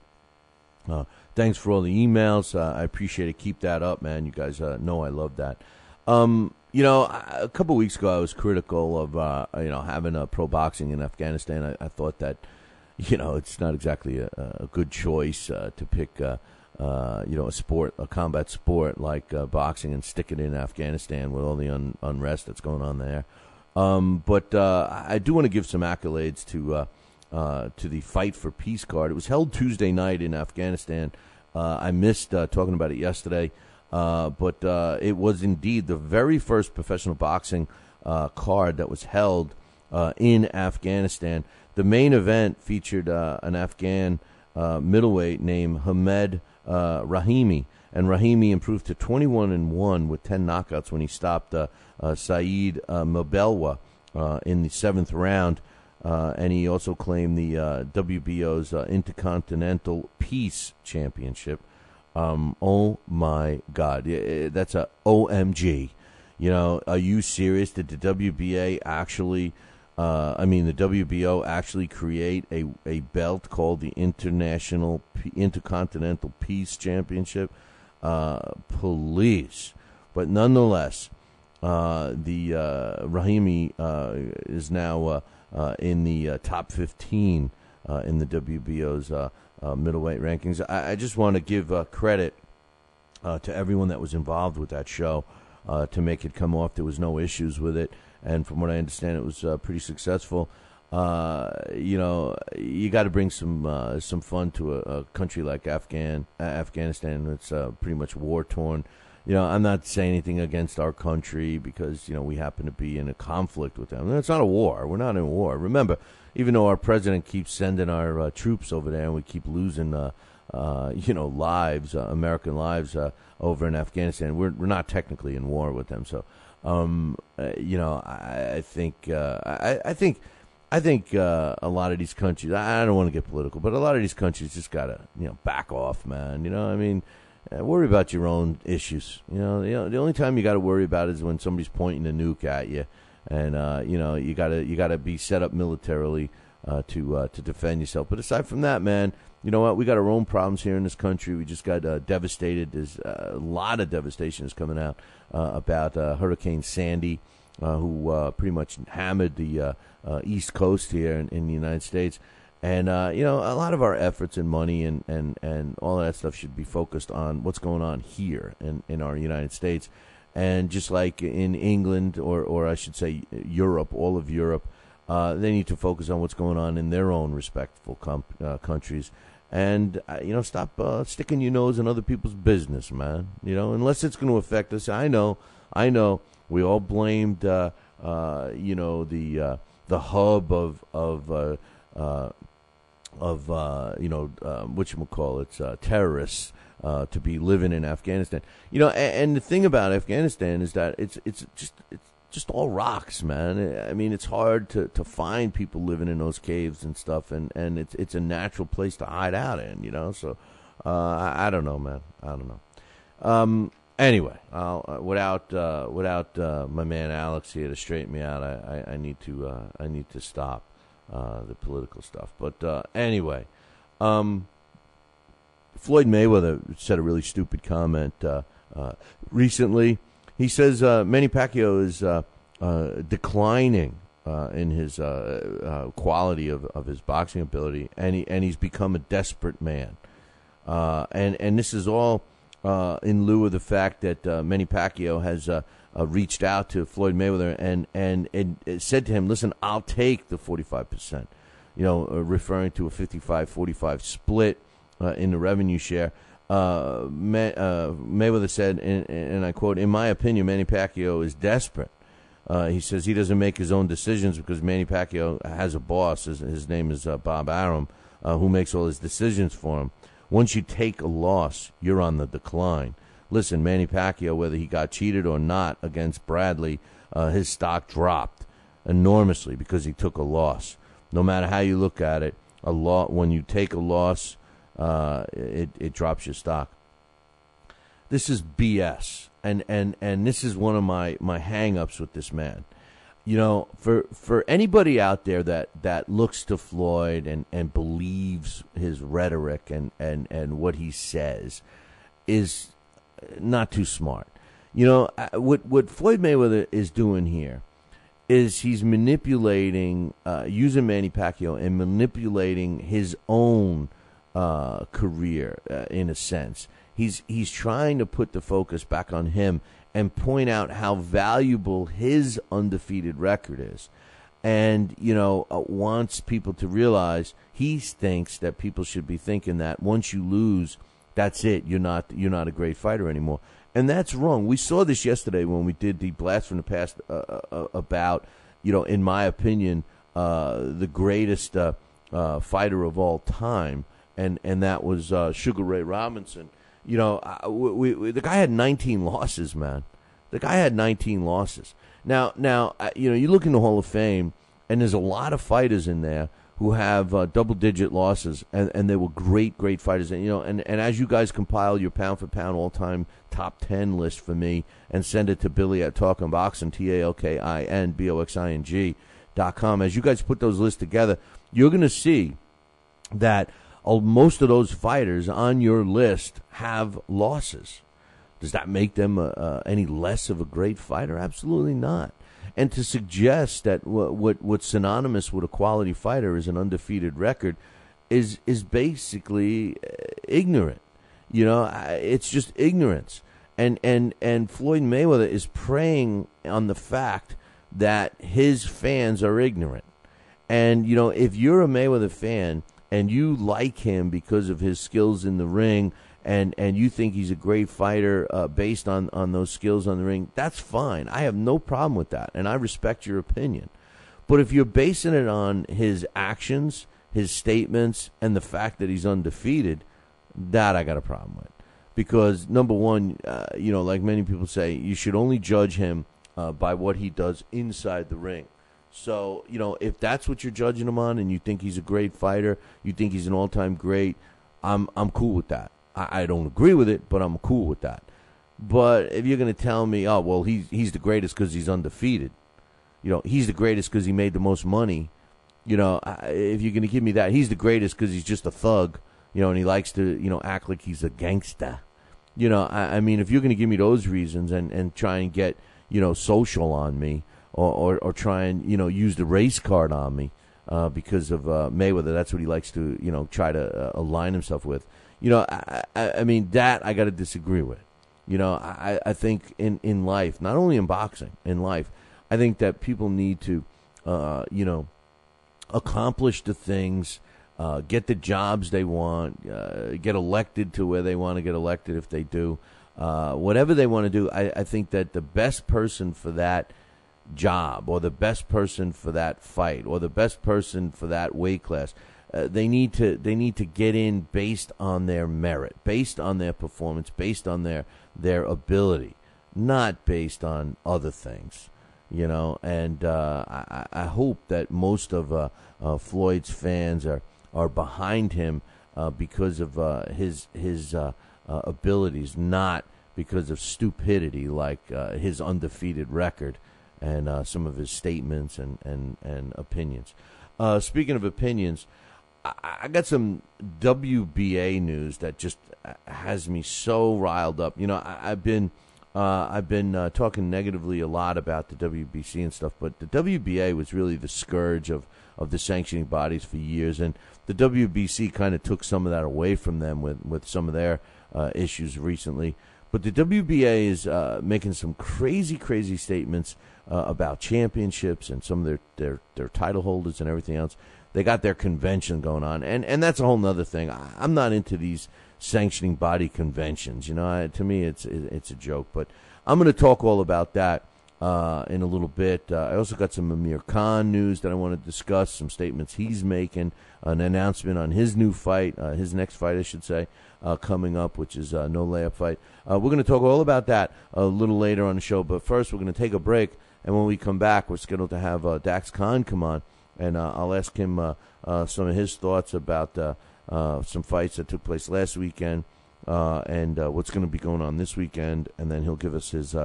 thanks for all the emails. I appreciate it. Keep that up, man. You guys know I love that. A couple of weeks ago, I was critical of having pro boxing in Afghanistan. I thought that it's not exactly a good choice to pick a combat sport like boxing and stick it in Afghanistan with all the unrest that's going on there. But I do want to give some accolades to the Fight for Peace card. It was held Tuesday night in Afghanistan. I missed talking about it yesterday, but it was indeed the very first professional boxing card that was held in Afghanistan. The main event featured an Afghan middleweight named Hamed Rahimi, and Rahimi improved to 21-1 with 10 knockouts when he stopped Saeed Mobelwa in the 7th round. And he also claimed the WBO's Intercontinental Peace Championship. Oh, my God. That's a OMG. You know, are you serious? Did the WBA actually, the WBO actually create a belt called the Intercontinental Peace Championship? Police. But nonetheless, the Rahimi is now in the top 15 in the WBO's middleweight rankings. I just want to give credit to everyone that was involved with that show to make it come off. There was no issues with it, and from what I understand, it was pretty successful. You got to bring some fun to a country like Afghanistan. It's pretty much war torn. I'm not saying anything against our country because, we happen to be in a conflict with them. It's not a war. We're not in a war. Remember, even though our president keeps sending our troops over there and we keep losing, lives, American lives over in Afghanistan, we're not technically in war with them. So, I think a lot of these countries, I don't want to get political, but a lot of these countries just got to, back off, man. Worry about your own issues. The only time you got to worry about it is when somebody's pointing a nuke at you, and you gotta be set up militarily to defend yourself. But aside from that, man, you know what? We got our own problems here in this country. We just got devastated. There's a lot of devastation is coming out about Hurricane Sandy, who pretty much hammered the East Coast here in the United States. And, a lot of our efforts and money and all that stuff should be focused on what's going on here in our United States. And just like in England, or I should say Europe, all of Europe, they need to focus on what's going on in their own respectful countries. And, stop sticking your nose in other people's business, man. Unless it's going to affect us. I know. We all blamed, the hub of terrorists to be living in Afghanistan. And the thing about Afghanistan is that it's just all rocks, man. I mean, it's hard to find people living in those caves and stuff, and it's a natural place to hide out in, So I don't know, man. I don't know. Anyway, without my man Alex here to straighten me out, I need to stop the political stuff. But anyway, Floyd Mayweather said a really stupid comment recently. He says Manny Pacquiao is declining in his quality of his boxing ability, and he's become a desperate man. And this is all in lieu of the fact that Manny Pacquiao has reached out to Floyd Mayweather and said to him, "Listen, I'll take the 45%," referring to a 55-45 split in the revenue share. Mayweather said, and I quote, "In my opinion, Manny Pacquiao is desperate." He says he doesn't make his own decisions because Manny Pacquiao has a boss. His name is Bob Arum, who makes all his decisions for him. Once you take a loss, you're on the decline. Listen, Manny Pacquiao, whether he got cheated or not against Bradley, his stock dropped enormously because he took a loss. No matter how you look at it, when you take a loss, it drops your stock. This is BS, and this is one of my hang-ups with this man. For anybody out there that looks to Floyd and believes his rhetoric and what he says is not too smart. What Floyd Mayweather is doing here is he's manipulating, using Manny Pacquiao and manipulating his own career in a sense. He's trying to put the focus back on him and point out how valuable his undefeated record is. And, wants people to realize he thinks that people should be thinking that once you lose, that's it. You're not a great fighter anymore. And that's wrong. We saw this yesterday when we did the Blast from the Past about, in my opinion, the greatest fighter of all time, and that was Sugar Ray Robinson. The guy had 19 losses, man. The guy had 19 losses. Now, you look in the Hall of Fame, and there's a lot of fighters in there who have double-digit losses, and they were great fighters. And as you guys compile your pound-for-pound all-time top 10 list for me and send it to Billy at Talkin' Boxing, TalkinBoxing.com, as you guys put those lists together, you're going to see that most of those fighters on your list have losses. Does that make them any less of a great fighter? Absolutely not. And to suggest that what's synonymous with a quality fighter is an undefeated record is basically ignorant. It's just ignorance. And Floyd Mayweather is preying on the fact that his fans are ignorant. And, if you're a Mayweather fan and you like him because of his skills in the ring, and you think he's a great fighter based on those skills on the ring, that's fine. I have no problem with that, and I respect your opinion. But if you're basing it on his actions, his statements, and the fact that he's undefeated, that I got a problem with. Because, number one, like many people say, you should only judge him by what he does inside the ring. So, if that's what you're judging him on and you think he's a great fighter, you think he's an all-time great, I'm cool with that. I don't agree with it, but I'm cool with that. But if you're going to tell me, oh, well, he's the greatest because he's undefeated, he's the greatest because he made the most money, if you're going to give me that, he's the greatest because he's just a thug, and he likes to, act like he's a gangster. I mean, if you're going to give me those reasons and try and get, social on me or try and, use the race card on me because of Mayweather, that's what he likes to, try to align himself with. I mean, that I got to disagree with. I think in life, not only in boxing, in life, I think that people need to, accomplish the things, get the jobs they want, get elected to where they want to get elected if they do. Whatever they want to do, I think that the best person for that job or the best person for that fight or the best person for that weight class, they need to get in based on their merit, based on their performance, based on their ability, not based on other things, And I hope that most of Floyd's fans are behind him because of his abilities, not because of stupidity like his undefeated record and some of his statements and opinions. Speaking of opinions, I got some WBA news that just has me so riled up. I've been talking negatively a lot about the WBC and stuff, but the WBA was really the scourge of the sanctioning bodies for years, and the WBC kind of took some of that away from them with some of their issues recently. But the WBA is making some crazy statements about championships and some of their title holders and everything else. They got their convention going on, and that's a whole nother thing. I'm not into these sanctioning body conventions. To me, it's a joke. But I'm going to talk all about that in a little bit. I also got some Amir Khan news that I want to discuss, some statements he's making, an announcement on his new fight, his next fight, I should say, coming up, which is no layup fight. We're going to talk all about that a little later on the show. But first, we're going to take a break, and when we come back, we're scheduled to have Dax Khan come on. And I'll ask him some of his thoughts about some fights that took place last weekend and what's going to be going on this weekend. And then he'll give us his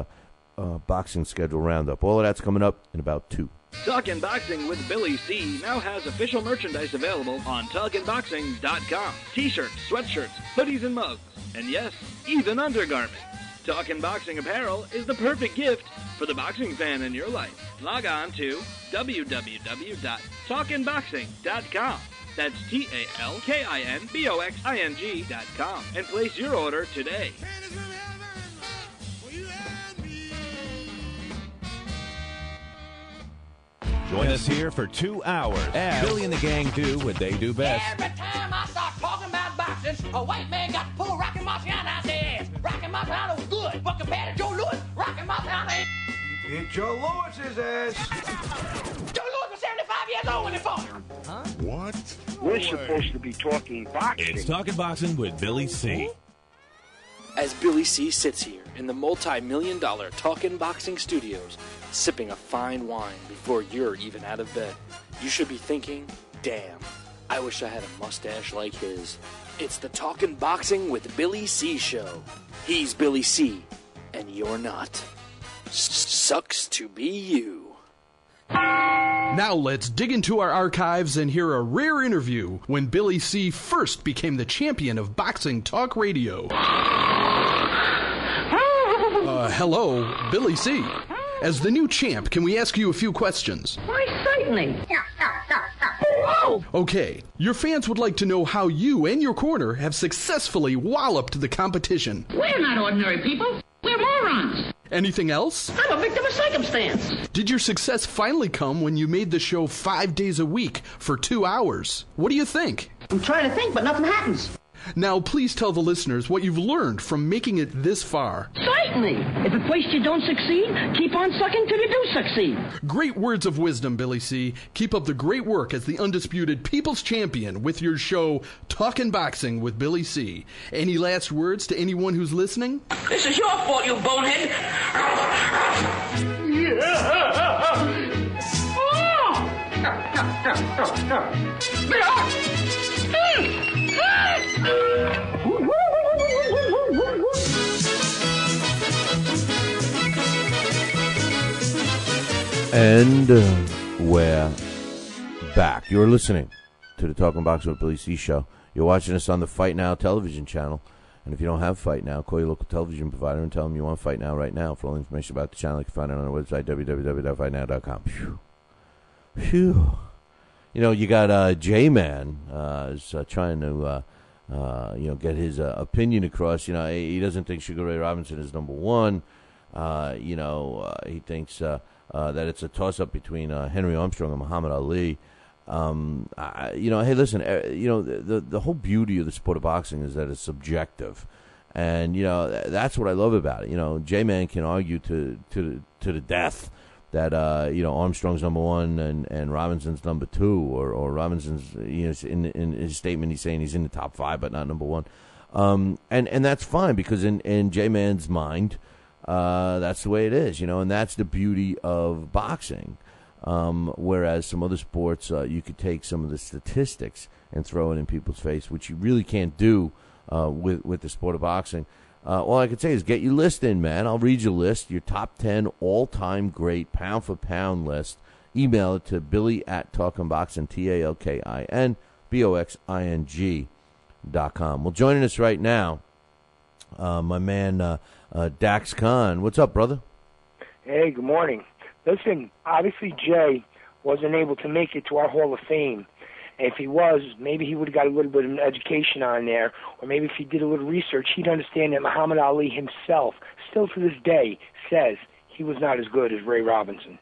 boxing schedule roundup. All of that's coming up in about 2. Talkin' Boxing with Billy C. now has official merchandise available on TalkinBoxing.com. T-shirts, sweatshirts, hoodies, and mugs. And yes, even undergarments. Talkin' Boxing apparel is the perfect gift for the boxing fan in your life. Log on to www.talkinboxing.com. That's TalkinBoxing.com and place your order today. Join us here for 2 hours as Billy and the gang do what they do best. Every time I start talking about boxing, a white man got to pull Rocky Marciano out their ass. Rocky Marciano was good, but compared to Joe Louis, Rocky Marciano ain't. Hit Joe Louis's ass. Joe Louis was 75 years old when he fought. Huh? What? We're supposed to be talking boxing. It's Talking Boxing with Billy C. As Billy C sits here in the multi-million-dollar Talkin' Boxing Studios, sipping a fine wine before you're even out of bed, you should be thinking, damn, I wish I had a mustache like his. It's the Talkin' Boxing with Billy C show. He's Billy C, and you're not. Sucks to be you. Now let's dig into our archives and hear a rare interview when Billy C first became the champion of boxing talk radio. Hello, Billy C. As the new champ, can we ask you a few questions? Why, certainly. Okay, your fans would like to know how you and your corner have successfully walloped the competition. We're not ordinary people. We're morons. Anything else? I'm a victim of circumstance. Did your success finally come when you made the show 5 days a week for 2 hours? What do you think? I'm trying to think, but nothing happens. Now, please tell the listeners what you've learned from making it this far. Certainly. If at first you don't succeed, keep on sucking till you do succeed. Great words of wisdom, Billy C. Keep up the great work as the undisputed People's Champion with your show, Talkin' Boxing with Billy C. Any last words to anyone who's listening? This is your fault, you bonehead. And we're back. You're listening to the Talking Boxing with Billy C show. You're watching us on the Fight Now television channel. And if you don't have Fight Now, call your local television provider and tell them you want Fight Now right now. For all information about the channel, you can find it on our website, www.fightnow.com. Phew. You know, you got J-Man is trying to, get his opinion across. You know, he doesn't think Sugar Ray Robinson is number one. He thinks that it's a toss-up between Henry Armstrong and Muhammad Ali. Hey, listen, the whole beauty of the sport of boxing is that it's subjective. And, that's what I love about it. J-Man can argue to the death that, Armstrong's number one and Robinson's number two, or Robinson's, in his statement, he's saying he's in the top five, but not number one. And that's fine because in J-Man's mind, that's the way it is, and that's the beauty of boxing. Whereas some other sports, you could take some of the statistics and throw it in people's face, which you really can't do with the sport of boxing. All I can say is get your list in, man. I'll read your list, your top 10 all-time great pound-for-pound list. Email it to billy@talkinboxing, TalkinBoxing.com. Well, joining us right now, my man Dax Khan. What's up, brother? Hey, good morning. Listen, obviously Jay wasn't able to make it to our Hall of Fame. And if he was, maybe he would have got a little bit of an education on there, or maybe if he did a little research, he'd understand that Muhammad Ali himself, still to this day, says he was not as good as Ray Robinson.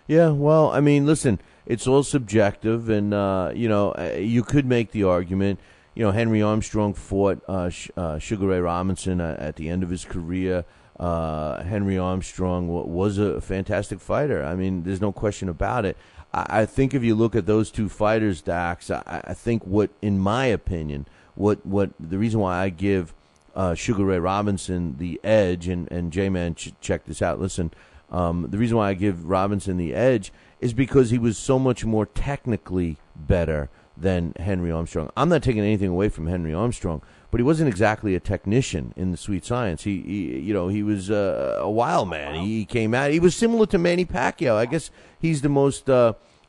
Yeah, well, I mean, listen, it's all subjective, and, you could make the argument, Henry Armstrong fought Sugar Ray Robinson at the end of his career. Henry Armstrong was a fantastic fighter. I mean, there's no question about it. I think if you look at those two fighters, Dax, I think in my opinion, what the reason why I give Sugar Ray Robinson the edge, and J-Man, check this out. Listen, the reason why I give Robinson the edge is because he was so much more technically better than Henry Armstrong. I'm not taking anything away from Henry Armstrong, but he wasn't exactly a technician in the sweet science. He was a wild man. He came out. He was similar to Manny Pacquiao. I guess he's the most,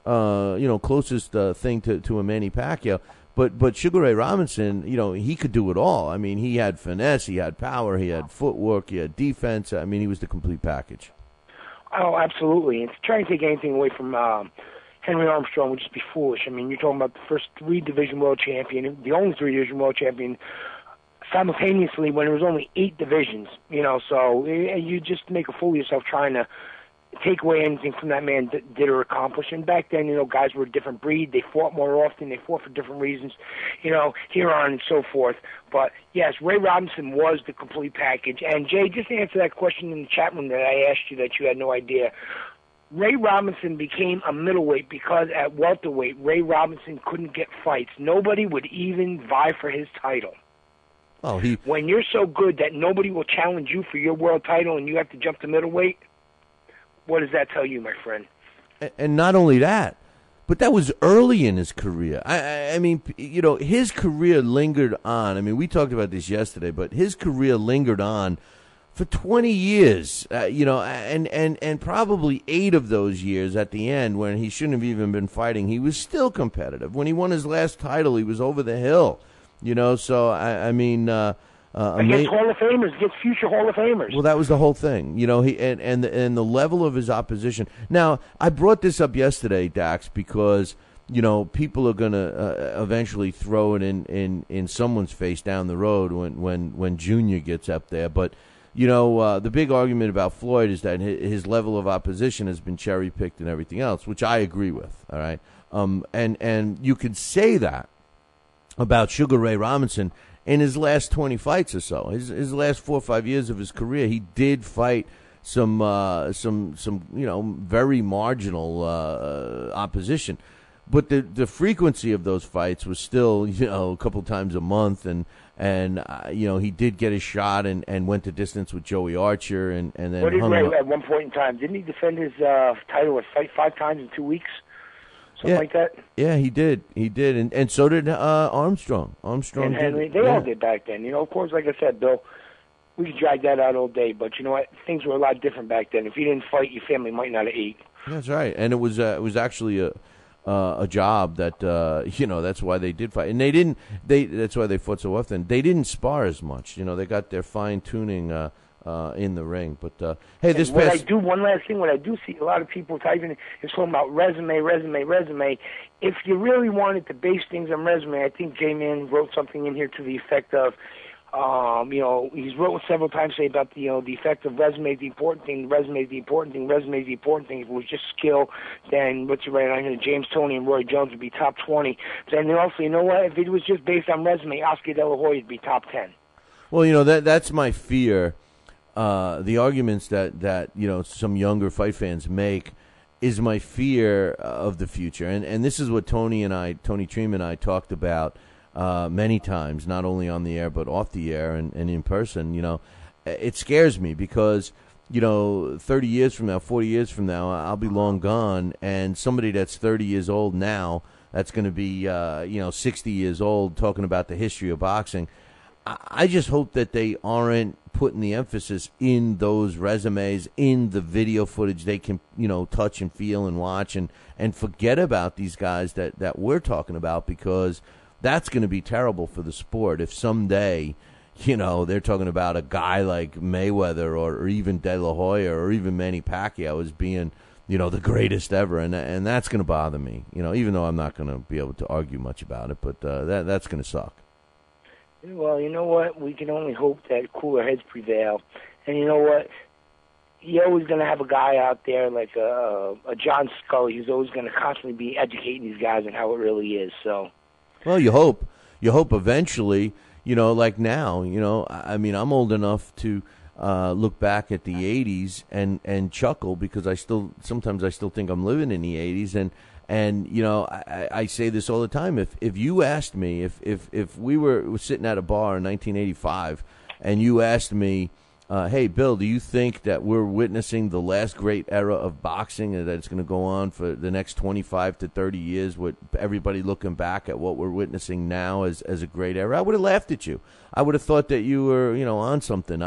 closest thing to a Manny Pacquiao. But Sugar Ray Robinson, he could do it all. I mean, he had finesse, he had power, he had footwork, he had defense. I mean, he was the complete package. Oh, absolutely. And trying to take anything away from Henry Armstrong would just be foolish. I mean, you're talking about the first three-division world champion, the only three-division world champion, simultaneously when there was only 8 divisions, so you just make a fool of yourself trying to take away anything from that man did or accomplished. And back then, guys were a different breed. They fought more often. They fought for different reasons, here on and so forth. But, yes, Ray Robinson was the complete package. And, Jay, just to answer that question in the chat room that I asked you that you had no idea, Ray Robinson became a middleweight because at welterweight, Ray Robinson couldn't get fights. Nobody would even vie for his title. Oh, When you're so good that nobody will challenge you for your world title and you have to jump to middleweight, what does that tell you, my friend? And not only that, but that was early in his career. I mean, his career lingered on. I mean, we talked about this yesterday, but his career lingered on for 20 years, and probably 8 of those years at the end when he shouldn't have even been fighting, he was still competitive. When he won his last title, he was over the hill, so I mean... against Hall of Famers, against future Hall of Famers. Well, that was the whole thing, he and the level of his opposition. Now, I brought this up yesterday, Dax, because people are going to eventually throw it in someone's face down the road when Junior gets up there. But the big argument about Floyd is that his level of opposition has been cherry picked and everything else, which I agree with. All right, and you could say that about Sugar Ray Robinson. In his last 20 fights or so, his last 4 or 5 years of his career, he did fight some very marginal opposition, but the frequency of those fights was still a couple times a month, and he did get a shot and went the distance with Joey Archer, and then what did Ray at one point in time? Didn't he defend his title or fight 5 times in 2 weeks? Something like that? Yeah, he did, and so did Armstrong. And Henry, they all did back then. Of course, like I said, Bill, we could drag that out all day, but you know what? Things were a lot different back then. If you didn't fight, your family might not have ate. That's right, and it was actually a job that that's why they did fight, and that's why they fought so often. They didn't spar as much. They got their fine tuning in the ring. But hey, this one last thing. What I do see a lot of people typing is talking about resume. If you really wanted to base things on resume, I think J-Man wrote something in here to the effect of, he's wrote several times say about the effect of resume is the important thing, resume is the important thing, resume is the important thing. If it was just skill, then what's it right on here? James Toney and Roy Jones would be top 20. Then also, you know what? If it was just based on resume, Oscar De La Hoya would be top 10. Well, that's my fear. The arguments that some younger fight fans make is my fear of the future, and this is what Tony Treem and I talked about many times, not only on the air but off the air and in person. It scares me because 30 years from now, 40 years from now, I'll be long gone, and somebody that's 30 years old now, that's going to be 60 years old, talking about the history of boxing. I just hope that they aren't putting the emphasis in those resumes, in the video footage they can, touch and feel and watch, and forget about these guys that we're talking about, because that's going to be terrible for the sport if someday, they're talking about a guy like Mayweather or even De La Hoya or even Manny Pacquiao as being, the greatest ever, and that's going to bother me, even though I'm not going to be able to argue much about it, but that's going to suck. Well, you know what? We can only hope that cooler heads prevail. And you know what? You're always going to have a guy out there like a John Scully who's always going to constantly be educating these guys on how it really is. So, well, you hope eventually, like now, I mean, I'm old enough to look back at the 80s and chuckle, because sometimes I still think I'm living in the 80s, and I say this all the time. If you asked me, if we were sitting at a bar in 1985, and you asked me, hey, Bill, do you think that we're witnessing the last great era of boxing, and that it's going to go on for the next 25 to 30 years, with everybody looking back at what we're witnessing now as a great era? I would have laughed at you. I would have thought that you were, on something.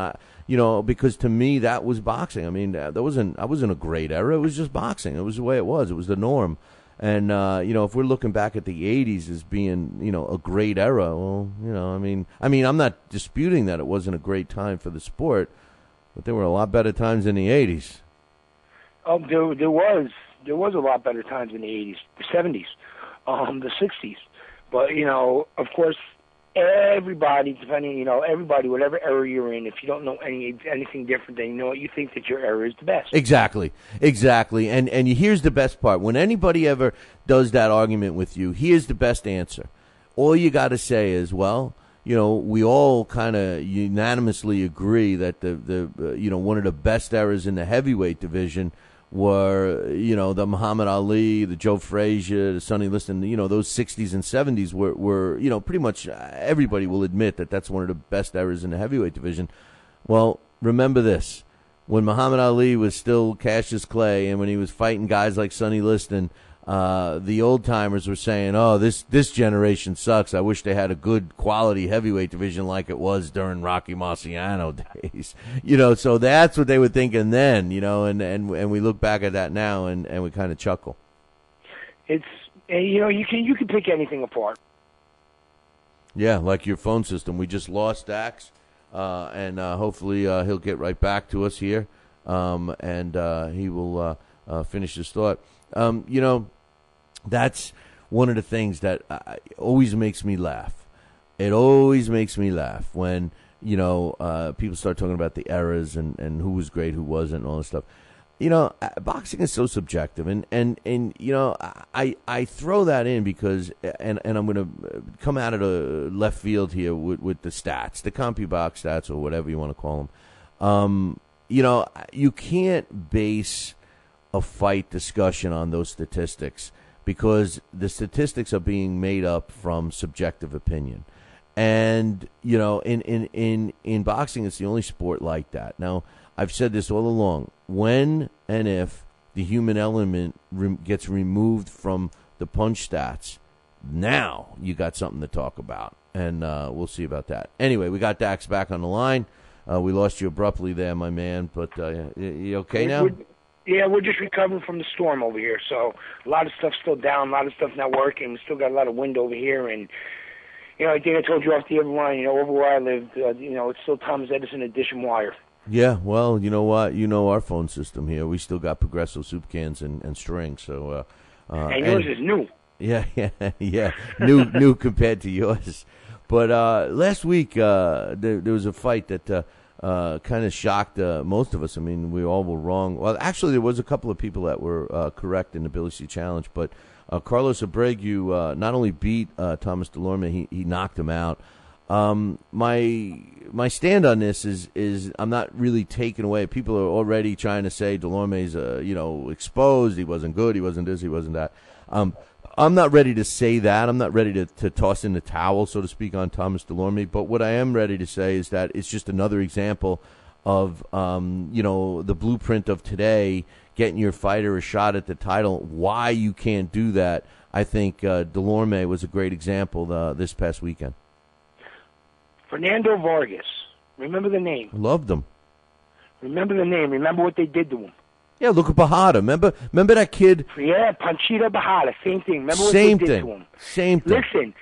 Because to me, that was boxing. I mean, I wasn't a great era. It was just boxing. It was the way it was. It was the norm. And, if we're looking back at the 80s as being, a great era, well, I mean, I'm not disputing that it wasn't a great time for the sport, but there were a lot better times in the 80s. Oh, there was a lot better times in the 80s, the 70s, the 60s. But, of course, everybody, everybody, whatever era you're in, if you don't know anything different, then you think that your era is the best. Exactly. And here's the best part. When anybody ever does that argument with you, here's the best answer. All you got to say is, well, we all kind of unanimously agree that the one of the best eras in the heavyweight division were, the Muhammad Ali, the Joe Frazier, the Sonny Liston, those 60s and 70s were pretty much everybody will admit that that's one of the best eras in the heavyweight division. Well, remember this. When Muhammad Ali was still Cassius Clay and when he was fighting guys like Sonny Liston, the old-timers were saying, oh, this generation sucks. I wish they had a good quality heavyweight division like it was during Rocky Marciano days. So that's what they were thinking then, and we look back at that now and we kind of chuckle. It's, you can pick anything apart. Yeah, like your phone system. We just lost Dax, and hopefully he'll get right back to us here, and he will finish his thought. That's one of the things that always makes me laugh. It always makes me laugh when, people start talking about the eras and who was great, who wasn't, and all this stuff. Boxing is so subjective, and I throw that in because, and I'm going to come out of the left field here with the stats, the CompuBox stats, or whatever you want to call them. You can't base a fight discussion on those statistics because the statistics are being made up from subjective opinion. And, in boxing, it's the only sport like that. Now, I've said this all along. When and if the human element gets removed from the punch stats, now you got something to talk about. And we'll see about that. Anyway, we got Dax back on the line. We lost you abruptly there, my man. But you okay now? Yeah, we're just recovering from the storm over here, so a lot of stuff's still down, a lot of stuff not working. We still got a lot of wind over here, and, I think I told you off the other line, over where I live, it's still Thomas Edison edition wire. Yeah, well, you know what? Our phone system here. We still got Progresso soup cans and string, so... and yours is new. Yeah, new compared to yours. But last week, there was a fight that... kind of shocked most of us. I mean, we all were wrong. Well, actually, there was a couple of people that were correct in the Billy C Challenge, but Carlos Abreu not only beat Thomas Delorme, he knocked him out. My stand on this is I'm not really taken away. People are already trying to say Delorme's exposed. He wasn't good. He wasn't this. He wasn't that. I'm not ready to say that. I'm not ready to toss in the towel, so to speak, on Thomas Delorme. But what I am ready to say is that it's just another example of, the blueprint of today, getting your fighter a shot at the title. Why you can't do that, I think Delorme was a great example this past weekend. Fernando Vargas. Remember the name. Loved him. Remember the name. Remember what they did to him. Yeah, look at Bajada. Remember that kid? Yeah, Panchito Bajada. Same thing. Remember what they did to him? Same thing. Listen,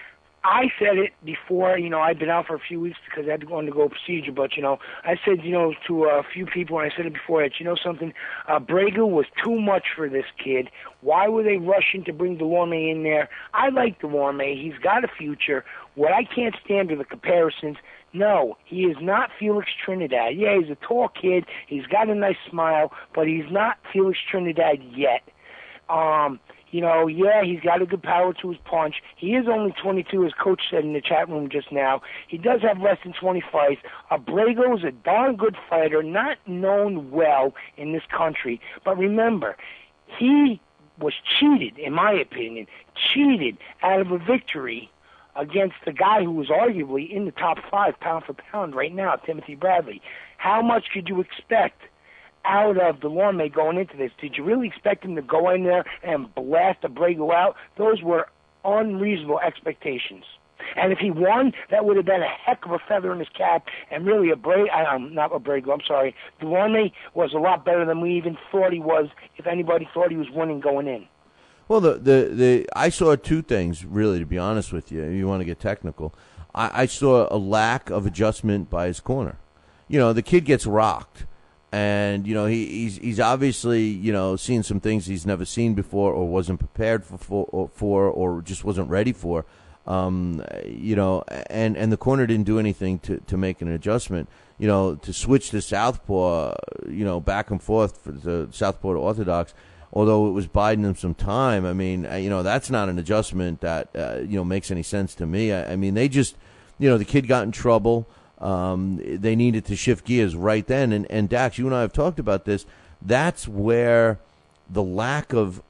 I said it before, I'd been out for a few weeks because I had to go undergo procedure, but, I said, to a few people, and I said it before, that, something, Brega was too much for this kid. Why were they rushing to bring Delorme in there? I like Delorme. He's got a future. What I can't stand are the comparisons. No, he is not Felix Trinidad. Yeah, he's a tall kid. He's got a nice smile, but he's not Felix Trinidad yet. Yeah, he's got a good power to his punch. He is only 22, as Coach said in the chat room just now. He does have less than 20 fights. Abrego is a darn good fighter, not known well in this country. But remember, he was cheated, in my opinion, out of a victory against the guy who was arguably in the top 5 pound for pound right now, Timothy Bradley. How much could you expect out of Delorme going into this? Did you really expect him to go in there and blast Abrego out? Those were unreasonable expectations. And if he won, that would have been a heck of a feather in his cap. And really, Delorme was a lot better than we even thought he was, if anybody thought he was winning going in. Well, I saw two things, really, to be honest with you. If you want to get technical, I saw a lack of adjustment by his corner. The kid gets rocked. And, he's obviously, seen some things he's never seen before or wasn't prepared for or just wasn't ready for. You know, and the corner didn't do anything to make an adjustment. You know, to switch to southpaw, you know, back and forth for the southpaw to orthodox, although it was biding him some time. I mean, you know, that's not an adjustment that, you know, makes any sense to me. I mean, they just, you know, the kid got in trouble. They needed to shift gears right then. And Dax, you and I have talked about this. That's where the lack of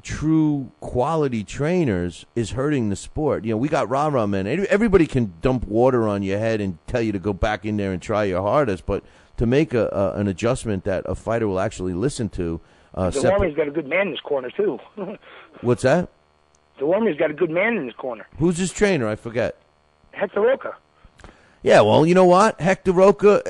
true quality trainers is hurting the sport. You know, we got rah-rah men. Everybody can dump water on your head and tell you to go back in there and try your hardest, but to make an adjustment that a fighter will actually listen to. DeLorme's got a good man in his corner, too. What's that? DeLorme's got a good man in his corner. Who's his trainer? I forget. Hector Roca. Yeah, well, you know what? Hector Roca,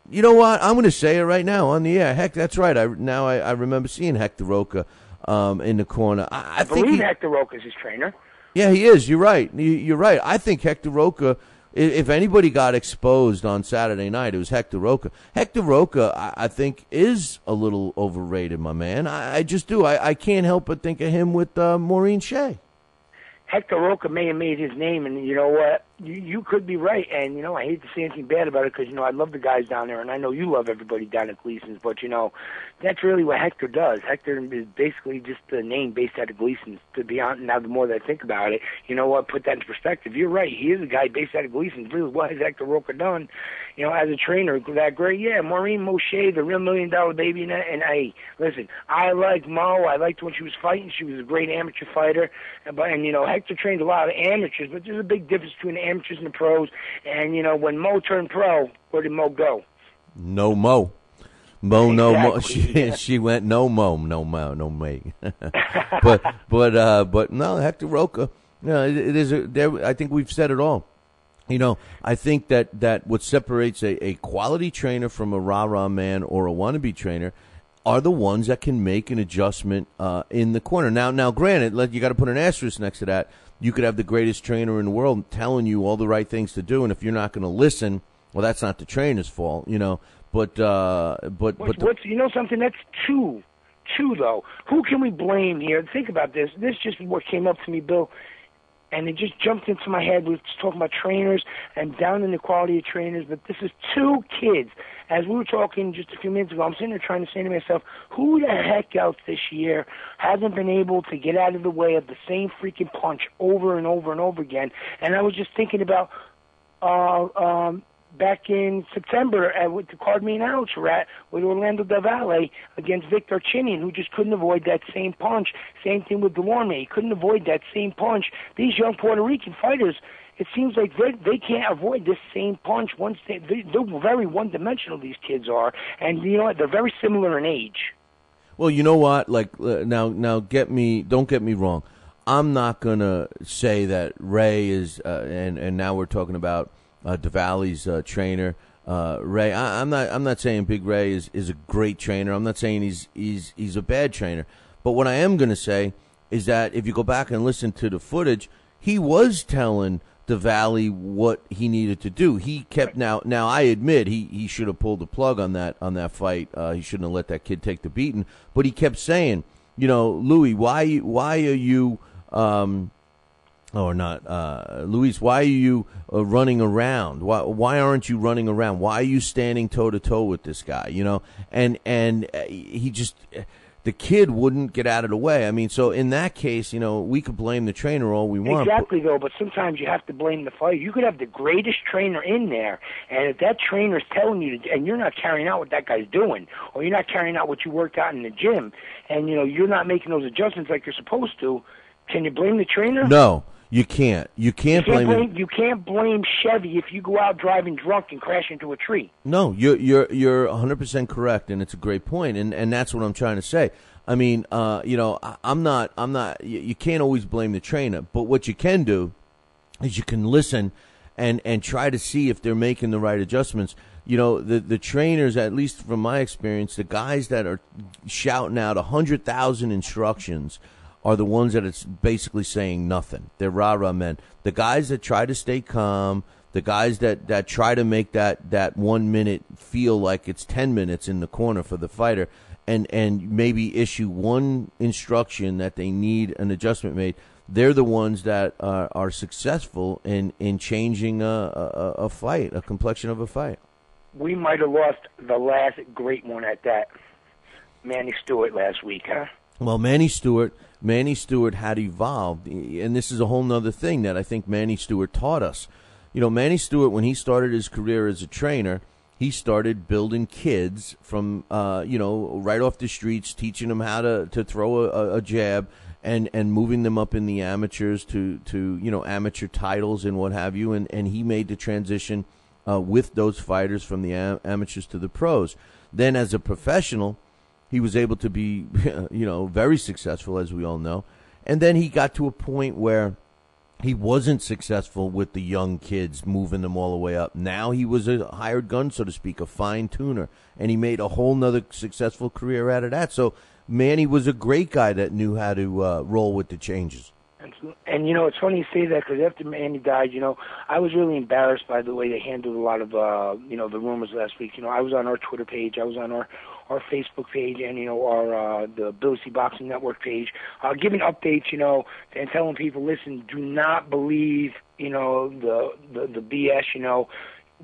you know what? I'm going to say it right now on the air. Heck, that's right. I remember seeing Hector Roca in the corner. I believe Hector Roca's his trainer. Yeah, he is. You're right. You're right. I think Hector Roca, if anybody got exposed on Saturday night, it was Hector Roca. Hector Roca, I think, is a little overrated, my man. I just do. I can't help but think of him with Maureen Shea. Hector Roca may have made his name, and you know what? You could be right, and, you know, I hate to say anything bad about it because, you know, I love the guys down there, and I know you love everybody down at Gleason's, but, you know, that's really what Hector does. Hector is basically just the name based out of Gleason's, to be honest. Now, the more that I think about it, you know what, put that in perspective. You're right. He is a guy based out of Gleason's. Really, what has Hector Roca done, you know, as a trainer that great? Yeah, Maureen Moshe, the real $1 million baby, and hey, listen, I like Mo. I liked when she was fighting. She was a great amateur fighter, and you know, Hector trained a lot of amateurs, but there's a big difference between the amateurs and the pros. And, you know, when Mo turned pro, where did Mo go? No Mo. Mo, no Mo. She went no Mo, no Mo, no me. but no, Hector Roca. You know, I think we've said it all. You know, I think that what separates a quality trainer from a rah-rah man or a wannabe trainer are the ones that can make an adjustment in the corner. Now, granted, you got to put an asterisk next to that. You could have the greatest trainer in the world telling you all the right things to do, and if you're not going to listen, well, that's not the trainer's fault, you know. But you know something? That's two though. Who can we blame here? Think about this. This just what came up to me, Bill, and it just jumped into my head. We were talking about trainers and down in the quality of trainers, but this is two kids. As we were talking just a few minutes ago, I'm sitting there trying to say to myself, who the heck else this year hasn't been able to get out of the way of the same freaking punch over and over and over again? And I was just thinking about back in September with the card me and ouch rat with Orlando Del Valle against Victor Chinian, who just couldn't avoid that same punch. Same thing with Delorme. He couldn't avoid that same punch. These young Puerto Rican fighters, it seems like they can't avoid this same punch. Once they're very one-dimensional, these kids are. And, you know what, they're very similar in age. Well, you know what? Like, now, don't get me wrong. I'm not going to say that Ray is, and now we're talking about DeValle's trainer, Ray. I'm not saying Big Ray is a great trainer. I'm not saying he's a bad trainer. But what I am going to say is that if you go back and listen to the footage, he was telling DeValle what he needed to do. He kept now I admit he should have pulled the plug on that fight. He shouldn't have let that kid take the beating. But he kept saying, you know, Louis, why are you Luis, why are you running around? Why aren't you running around? Why are you standing toe to toe with this guy? You know, and he just, the kid wouldn't get out of the way. I mean, so in that case, you know, we could blame the trainer all we want. Exactly, though, but sometimes you have to blame the fighter. You could have the greatest trainer in there, and if that trainer's telling you to, and you're not carrying out what that guy's doing, or you're not carrying out what you worked out in the gym, and, you know, you're not making those adjustments like you're supposed to, can you blame the trainer? No. You can't. You can't blame him. You can't blame Chevy if you go out driving drunk and crash into a tree. No, you're 100% correct, and it's a great point, and that's what I'm trying to say. I mean, you know, I'm not. You can't always blame the trainer, but what you can do is you can listen and try to see if they're making the right adjustments. You know, the trainers, at least from my experience, the guys that are shouting out 100,000 instructions are the ones that it's basically saying nothing. They're rah-rah men. The guys that try to stay calm, the guys that try to make that 1 minute feel like it's 10 minutes in the corner for the fighter, and maybe issue one instruction that they need an adjustment made, they're the ones that are successful in changing a fight, a complexion of a fight. We might have lost the last great one at that, Manny Stewart last week, huh? Well, Manny Stewart had evolved, and this is a whole nother thing that I think Manny Stewart taught us. You know, Manny Stewart, when he started his career as a trainer, he started building kids from, right off the streets, teaching them how to throw a jab and moving them up in the amateurs to amateur titles and what have you. And he made the transition with those fighters from the amateurs to the pros. Then as a professional, he was able to be, very successful, as we all know. And then he got to a point where he wasn't successful with the young kids, moving them all the way up. Now he was a hired gun, so to speak, a fine tuner, and he made a whole nother successful career out of that. So Manny was a great guy that knew how to roll with the changes. And, it's funny you say that because after Manny died, I was really embarrassed by the way they handled a lot of, the rumors last week. I was on our Twitter page. I was on our Facebook page and, the Billy C. Boxing Network page, giving updates, and telling people, listen, do not believe, the BS,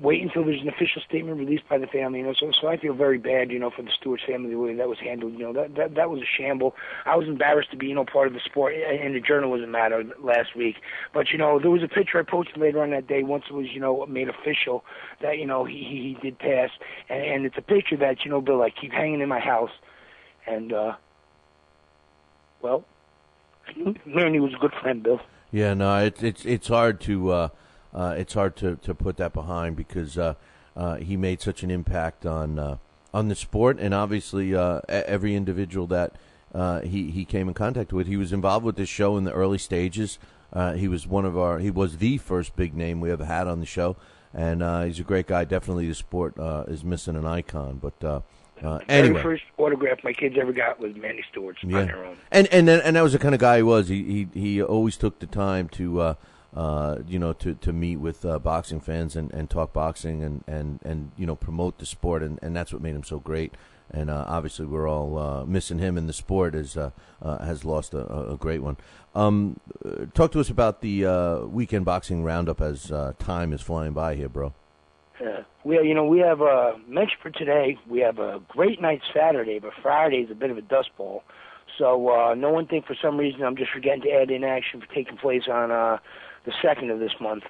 wait until there's an official statement released by the family, So I feel very bad, for the Stewart family, the way that was handled. That was a shamble. I was embarrassed to be, part of the sport and the journalism matter last week. But, there was a picture I posted later on that day once it was, made official that, he did pass. And it's a picture that, Bill, I keep hanging in my house. And, Manny was a good friend, Bill. Yeah, no, it's hard to... it's hard to put that behind because he made such an impact on the sport, and obviously every individual that he came in contact with. He was involved with this show in the early stages. He was the first big name we ever had on the show, and he's a great guy. Definitely, the sport is missing an icon, but. Anyway, very first autograph my kids ever got was Manny Stewart's on their own, and that was the kind of guy he was. He always took the time to. To meet with boxing fans and talk boxing and promote the sport, and that's what made him so great. And obviously, we're all missing him, and the sport has lost a great one. Talk to us about the weekend boxing roundup as time is flying by here, bro. We have a mention for today. We have a great night Saturday, but Friday is a bit of a dust bowl. So no one think for some reason I'm just forgetting to add in action for taking place on the 2nd of this month.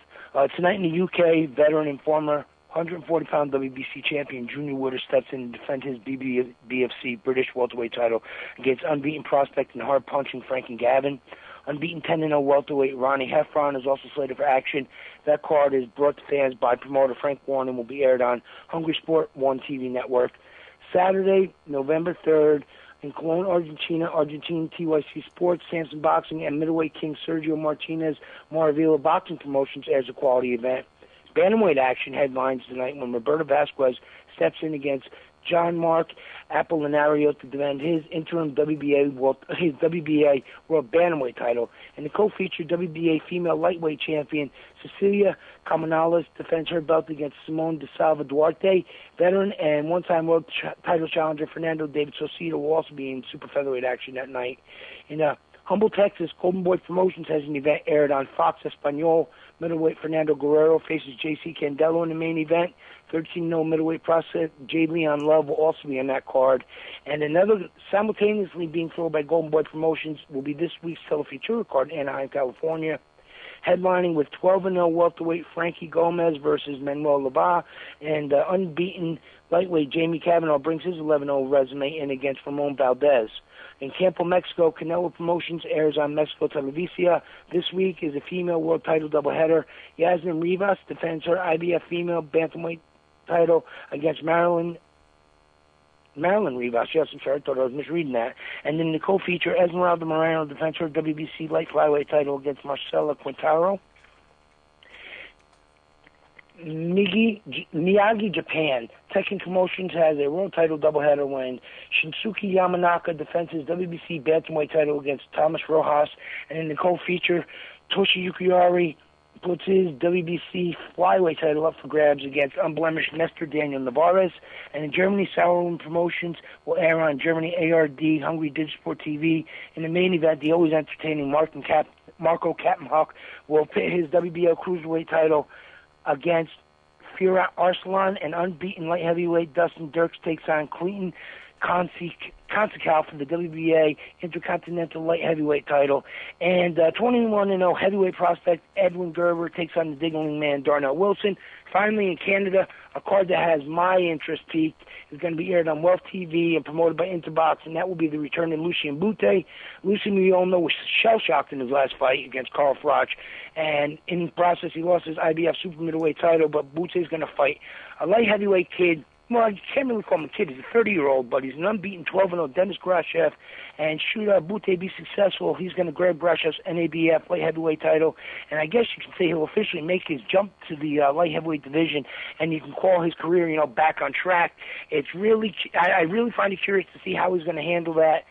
Tonight in the UK, veteran and former 140-pound WBC champion Junior Woodard steps in to defend his BFC British welterweight title against unbeaten prospect and hard-punching Frankie Gavin. Unbeaten 10-0 welterweight Ronnie Heffron is also slated for action. That card is brought to fans by promoter Frank Warren and will be aired on Hungry Sport 1 TV network. Saturday, November 3rd, in Cologne, Argentina, Argentine TYC Sports, Samson Boxing, and middleweight king Sergio Martinez Maravilla Boxing Promotions airs a quality event. Bantamweight action headlines tonight when Roberto Vasquez steps in against John Mark Apollinario to defend his interim WBA World Bantamweight title, and the co-featured WBA female lightweight champion Cecilia Caminales defends her belt against Simone de Salva Duarte. Veteran and one-time world title challenger Fernando David Saucedo will also be in super featherweight action that night. In Humble, Texas, Golden Boy Promotions has an event aired on Fox Espanol. Middleweight Fernando Guerrero faces J.C. Candelo in the main event. 13-0 middleweight prospect J. Leon Love will also be on that card. And another simultaneously being thrown by Golden Boy Promotions will be this week's Telefutura card in Anaheim, California. Headlining with 12-0 welterweight Frankie Gomez versus Manuel Laba, and unbeaten lightweight Jamie Cavanaugh brings his 11-0 resume in against Ramon Valdez. In Campo, Mexico, Canelo Promotions airs on Mexico Televisa. This week is a female world title doubleheader. Yasmin Rivas defends her IBF female bantamweight title against Marilyn Rivas. Yes, I'm sorry, I thought I was misreading that. And then the co-feature, Esmeralda Moreno defends her WBC light flyweight title against Marcela Quintaro. Miyagi, Japan. Tekken Promotions has a world title doubleheader when Shinsuke Yamanaka defends his WBC bantamweight title against Thomas Rojas, and in the co-feature, Toshiyuki puts his WBC flyweight title up for grabs against unblemished Nestor Daniel Navarez. And in Germany, Sauerland Promotions will air on Germany ARD, Hungary Digisport TV. In the main event, the always entertaining Marco Kappenhuck will pit his WBO cruiserweight title against Firat Arslan, and unbeaten light heavyweight Dustin Dirks takes on Clinton Consical for the WBA Intercontinental Light Heavyweight title. And 21-0 heavyweight prospect Edwin Gerber takes on the Diggling Man Darnell Wilson. Finally, in Canada, a card that has my interest peaked is going to be aired on Wealth TV and promoted by Interbox, and that will be the return of Lucien Bute. Lucien, we all know, was shell-shocked in his last fight against Carl Froch, and in the process, he lost his IBF super middleweight title, but Bute is going to fight a light heavyweight kid. Well, you can't really call him a kid. He's a 30-year-old, but he's an unbeaten 12-0 Dennis Grashev. And should Bute be successful, he's going to grab Grashev's NABF light heavyweight title. And I guess you can say he'll officially make his jump to the light heavyweight division, and you can call his career, back on track. It's really, I really find it curious to see how he's going to handle that,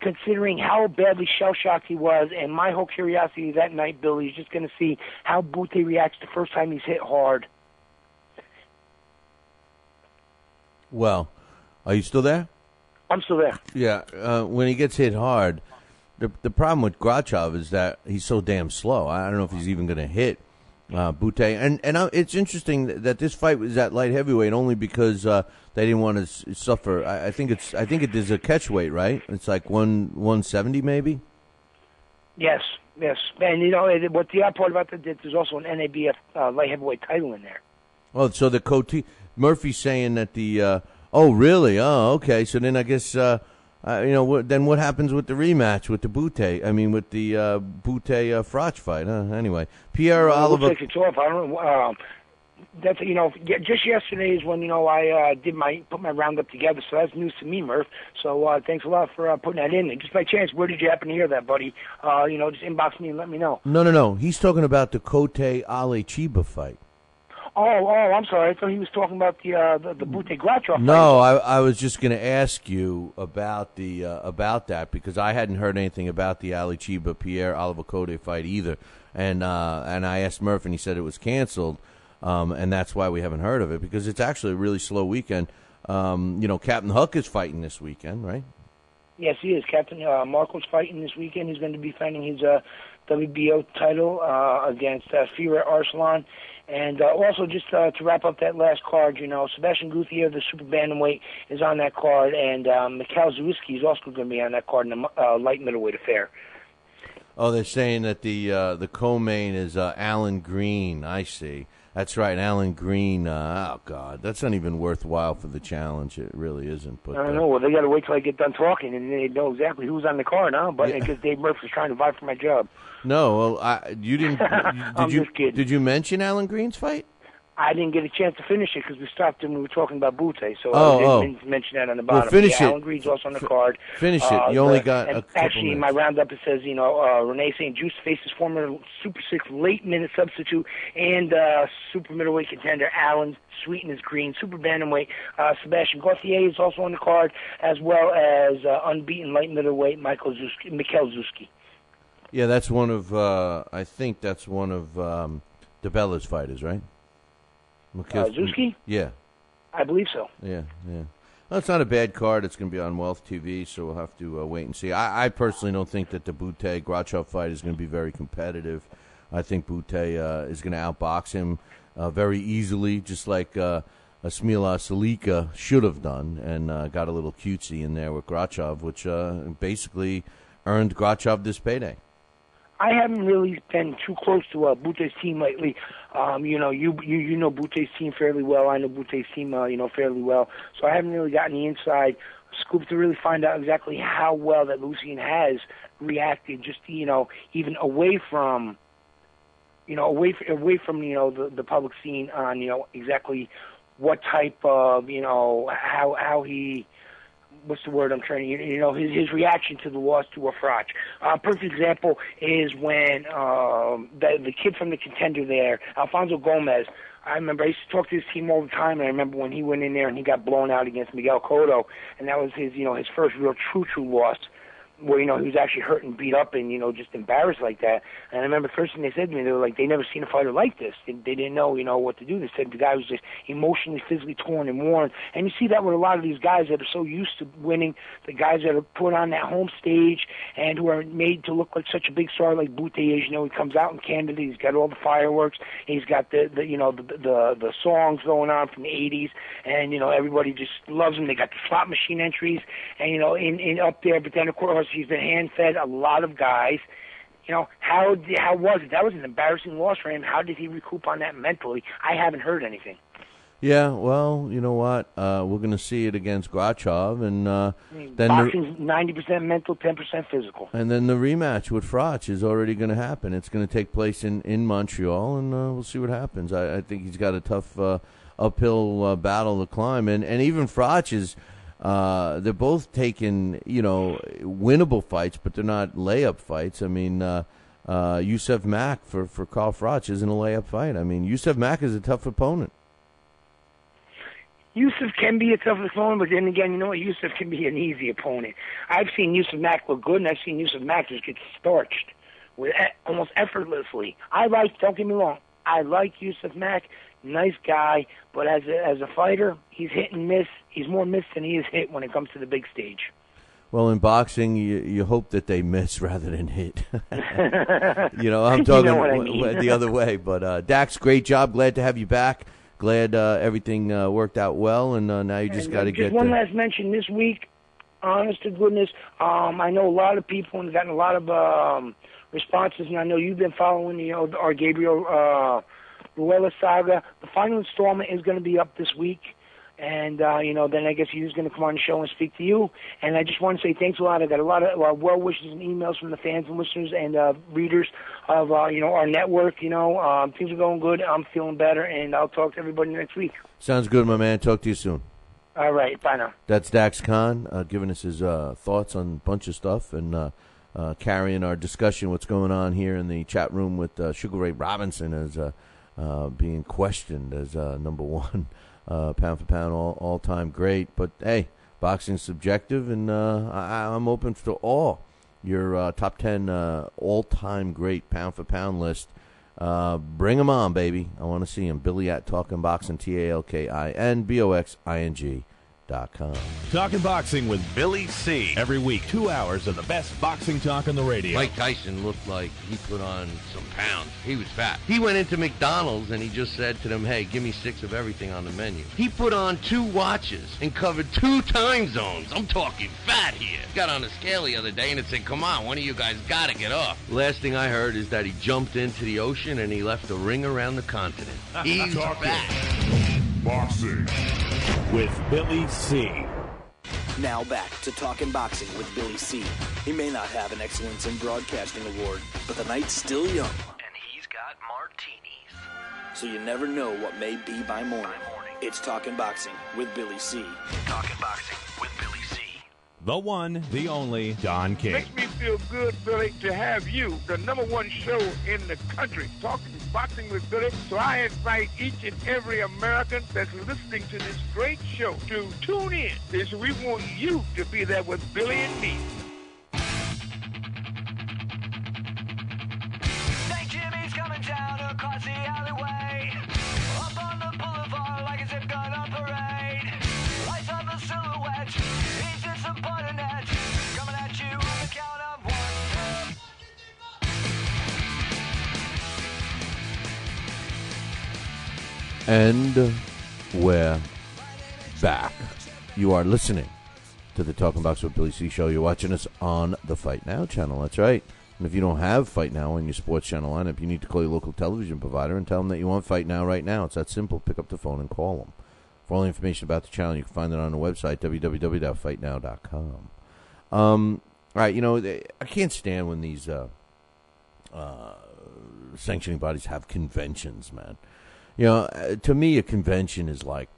considering how badly shell-shocked he was. And my whole curiosity that night, Billy, is just going to see how Bute reacts the first time he's hit hard. Well, are you still there? I'm still there. Yeah, when he gets hit hard, the problem with Grachov is that he's so damn slow. I don't know if he's even going to hit Bute. And it's interesting that this fight was at light heavyweight only because they didn't want to suffer. I think it is a catch weight, right? It's like 170 maybe. Yes. And what the odd part about that, there's also an NABF light heavyweight title in there. Oh, so the Murphy's saying that the oh really? Oh, okay. So then I guess then what happens with the rematch with the Bute? I mean, with the Bute Froch fight? Anyway, Pierre Oliver. Looks like it's off. I don't know. That's just yesterday is when I put my roundup together. So that's news to me, Murph. So thanks a lot for putting that in. And just by chance, where did you happen to hear that, buddy? Just inbox me and let me know. No. He's talking about the Cote Ale Chiba fight. Oh, I'm sorry. I thought he was talking about the Bute Grachov fight. No, I was just going to ask you about that because I hadn't heard anything about the Ali Chiba Pierre Oliver Cote fight either, and I asked Murph and he said it was canceled, and that's why we haven't heard of it because it's actually a really slow weekend. Captain Huck is fighting this weekend, right? Yes, he is. Captain Marco's fighting this weekend. He's going to be fighting his WBO title against Firat Arslan. And also, just to wrap up that last card, Sebastian Gutierrez, the super bantamweight, is on that card, and Mikhail Zawicki is also going to be on that card in the light middleweight affair. Oh, they're saying that the co-main is Alan Green. I see. That's right, Alan Green. Oh, God, that's not even worthwhile for the challenge. It really isn't. But I don't know. Well, they got to wait till I get done talking, and they know exactly who's on the card, huh? But because Dave Murphy's trying to vie for my job. No, well, you didn't. Just kidding. Did you mention Alan Green's fight? I didn't get a chance to finish it because we stopped and we were talking about Bute, so I didn't mention that on the bottom. Well, finish it. Alan Green's also on the card. Finish it. You only got a couple actually, minutes. My roundup, it says, Renee St. Just faces former Super 6 late-minute substitute and super middleweight contender Alan Sweeten is Green. Super bantamweight Sebastian Gauthier is also on the card, as well as unbeaten light middleweight Mikhail Zawicki. Yeah, that's one of, I think that's one of DeBella's fighters, right? Zawicki? Yeah. I believe so. Yeah. Well, it's not a bad card. It's going to be on Wealth TV, so we'll have to wait and see. I personally don't think that the Bute-Grachov fight is going to be very competitive. I think Bute is going to outbox him very easily, just like Smila Salika should have done, and got a little cutesy in there with Grachov, which basically earned Grachov this payday. I haven't really been too close to Bute's team lately. You know Bute's team fairly well. I know Bute's team, fairly well. So I haven't really gotten the inside scoop to really find out exactly how well that Lucien has reacted. Just even away from the public scene on exactly what type of how he. What's the word I'm trying to, his reaction to the loss to a Froch. Perfect example is when the kid from the contender there, Alfonso Gomez, I remember I used to talk to his team all the time, and I remember when he went in there and he got blown out against Miguel Cotto, and that was his first real true loss. where, he was actually hurt and beat up and, just embarrassed like that. And I remember the first thing they said to me, they were like, they never seen a fighter like this. They didn't know, what to do. They said the guy was just emotionally, physically torn and worn. And you see that with a lot of these guys that are so used to winning, the guys that are put on that home stage and who are made to look like such a big star like Butte is. He comes out in Canada, he's got all the fireworks, he's got the songs going on from the 80s, and, everybody just loves him. They got the slot machine entries, and, in up there, but then, of course, he's been hand-fed a lot of guys. How was it? That was an embarrassing loss for him. How did he recoup on that mentally? I haven't heard anything. Yeah, well, you know what? We're going to see it against Grachov, and then boxing's 90% mental, 10% physical. And then the rematch with Froch is already going to happen. It's going to take place in Montreal, and we'll see what happens. I think he's got a tough uphill battle to climb, and even Froch is. They're both taking, winnable fights, but they're not layup fights. I mean, Youssef Mack for Carl Froch isn't a layup fight. I mean, Youssef Mack is a tough opponent. Youssef can be a tough opponent, but then again, Youssef can be an easy opponent. I've seen Youssef Mack look good, and I've seen Youssef Mack just get starched almost effortlessly. Don't get me wrong, I like Youssef Mack. Nice guy, but as a fighter, he's hit and miss. He's more miss than he is hit when it comes to the big stage. Well, in boxing, you hope that they miss rather than hit. I'm talking the other way. But Dax, great job. Glad to have you back. Glad everything worked out well, and now you just got to get. One last mention this week. Honest to goodness, I know a lot of people and gotten a lot of responses, and I know you've been following our Gabriel Ruella saga. The final installment is going to be up this week, and then I guess he's going to come on the show and speak to you. And I just want to say thanks a lot. I got a lot of well wishes and emails from the fans and listeners and readers of our network. Things are going good. I'm feeling better, and I'll talk to everybody next week. Sounds good, my man. Talk to you soon. All right, bye now. That's Dax Khan giving us his thoughts on a bunch of stuff and carrying our discussion. What's going on here in the chat room with Sugar Ray Robinson as being questioned as number one pound for pound all-time great. But, hey, boxing's subjective, and I'm open to all your top 10 all-time great pound for pound list. Bring them on, baby. I want to see them. Billy at Talkin' Boxing, TalkinBoxing.com. Talking Boxing with Billy C. Every week, 2 hours of the best boxing talk on the radio. Mike Tyson looked like he put on some pounds. He was fat. He went into McDonald's and he just said to them, hey, give me 6 of everything on the menu. He put on 2 watches and covered 2 time zones. I'm talking fat here. Got on a scale the other day and it said, come on, one of you guys got to get off. Last thing I heard is that he jumped into the ocean and he left a ring around the continent. He's fat. Boxing with Billy C. Now back to Talkin' Boxing with Billy C. He may not have an Excellence in Broadcasting award, but the night's still young. And he's got martinis. So you never know what may be by morning. It's Talkin' Boxing with Billy C. Talkin' Boxing with Billy C. The one, the only, Don King. Makes me feel good, Billy, to have you, the number one show in the country, Talking Boxing with Billy. So I invite each and every American that's listening to this great show to tune in. Because we want you to be there with Billy and me. St. Jimmy's coming down across the alleyway. Up on the boulevard like a zip gun on parade. Lights up a silhouette. He's just a buttonette. Coming at you on the count of 1. And we're back. You are listening to the Talking Box with Billy C show. You're watching us on the Fight Now channel. That's right. And if you don't have Fight Now on your sports channel lineup, you need to call your local television provider and tell them that you want Fight Now right now. It's that simple. Pick up the phone and call them. For all the information about the channel, you can find it on the website, www.fightnow.com. All right, I can't stand when these sanctioning bodies have conventions, man. To me, a convention is like,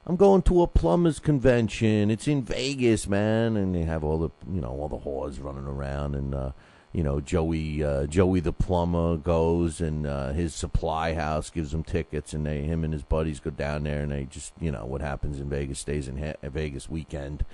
I'm going to a plumber's convention. It's in Vegas, man, and they have all the whores running around, and Joey the plumber goes, and his supply house gives him tickets, and him and his buddies go down there, and they just, what happens in Vegas stays in Vegas weekend.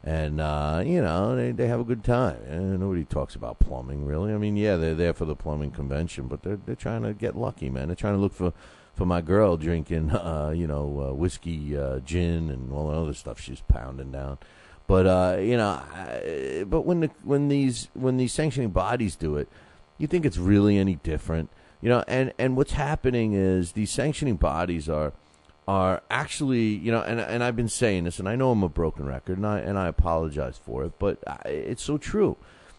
And, they have a good time. And nobody talks about plumbing, really. I mean, yeah, they're there for the plumbing convention, but they're trying to get lucky, man. They're trying to look for my girl drinking, whiskey, gin, and all the other stuff she's pounding down. But, but when these sanctioning bodies do it, you think it's really any different? And what's happening is these sanctioning bodies are actually, and I've been saying this, and I know I'm a broken record, and I apologize for it, but it's so true.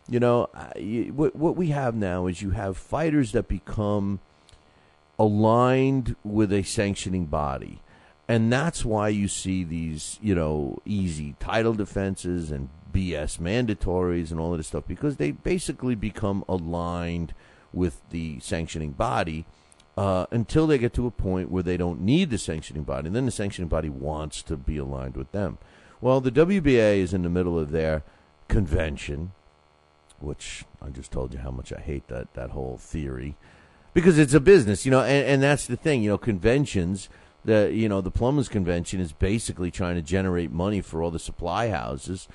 What we have now is you have fighters that become aligned with a sanctioning body, and that's why you see these, easy title defenses and BS mandatories and all of this stuff, because they basically become aligned with the sanctioning body until they get to a point where they don't need the sanctioning body, and then the sanctioning body wants to be aligned with them. Well, the WBA is in the middle of their convention, which I just told you how much I hate that whole theory, because it's a business, and that's the thing, conventions. The plumbers convention is basically trying to generate money for all the supply houses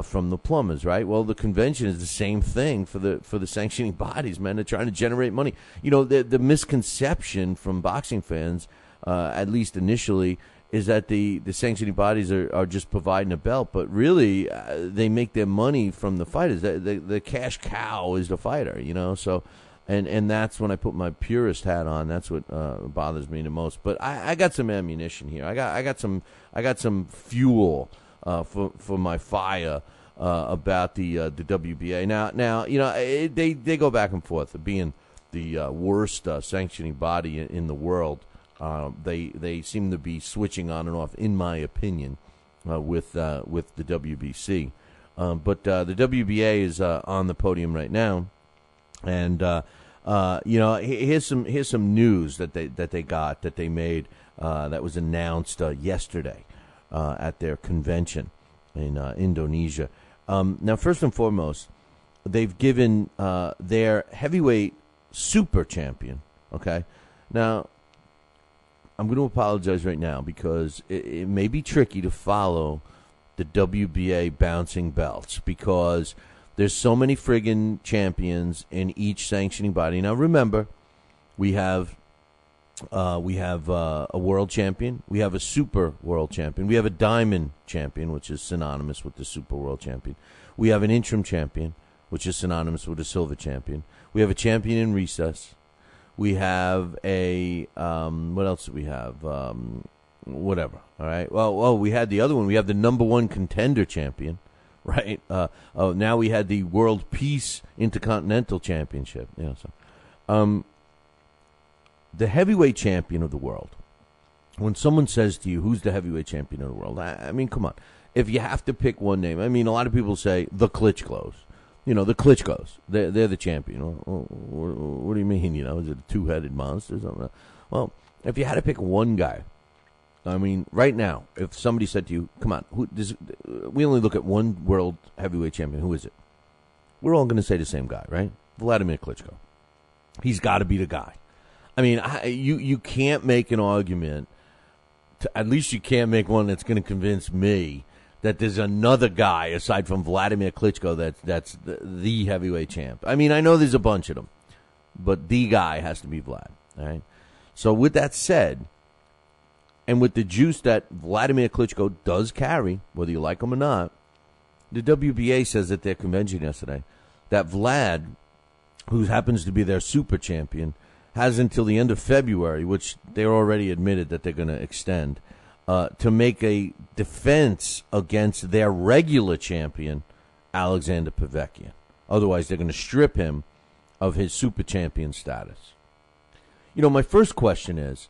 from the plumbers, right? Well, the convention is the same thing for the sanctioning bodies, man. They're trying to generate money. The misconception from boxing fans, at least initially, is that the sanctioning bodies are just providing a belt, but really they make their money from the fighters. The cash cow is the fighter, So. And that's when I put my purist hat on. That's what bothers me the most. But I got some ammunition here. I got some fuel for my fire about the WBA. Now they go back and forth of being the worst sanctioning body in the world. They seem to be switching on and off, in my opinion, with the WBC. But the WBA is on the podium right now. And here's some news that they made that was announced yesterday at their convention in Indonesia. Now, first and foremost, they've given their heavyweight super champion. Okay, now I'm going to apologize right now because it may be tricky to follow the WBA bouncing belts because there's so many friggin' champions in each sanctioning body. Now, remember, we have a world champion. We have a super world champion. We have a diamond champion, which is synonymous with the super world champion. We have an interim champion, which is synonymous with a silver champion. We have a champion in recess. We have a what else do we have? Whatever. All right. Well, we had the other one. We have the number one contender champion. Right. Now we had the World Peace Intercontinental Championship. The heavyweight champion of the world. When someone says to you, "Who's the heavyweight champion of the world?" I mean, come on. If you have to pick one name, I mean, a lot of people say the Klitschkos. The Klitschkos. They're the champion. What do you mean? Is it a two-headed monster or something? Well, if you had to pick one guy. I mean, right now, if somebody said to you, come on, we only look at one world heavyweight champion. Who is it? We're all going to say the same guy, right? Vladimir Klitschko. He's got to be the guy. I mean, you can't make an argument, at least you can't make one that's going to convince me that there's another guy aside from Vladimir Klitschko that's the heavyweight champ. I mean, I know there's a bunch of them, but the guy has to be Vlad, all right? So with that said, and with the juice that Vladimir Klitschko does carry, whether you like him or not, the WBA says at their convention yesterday that Vlad, who happens to be their super champion, has until the end of February, which they're already admitted that they're going to extend, to make a defense against their regular champion, Alexander Povetkin. Otherwise, they're going to strip him of his super champion status. My first question is,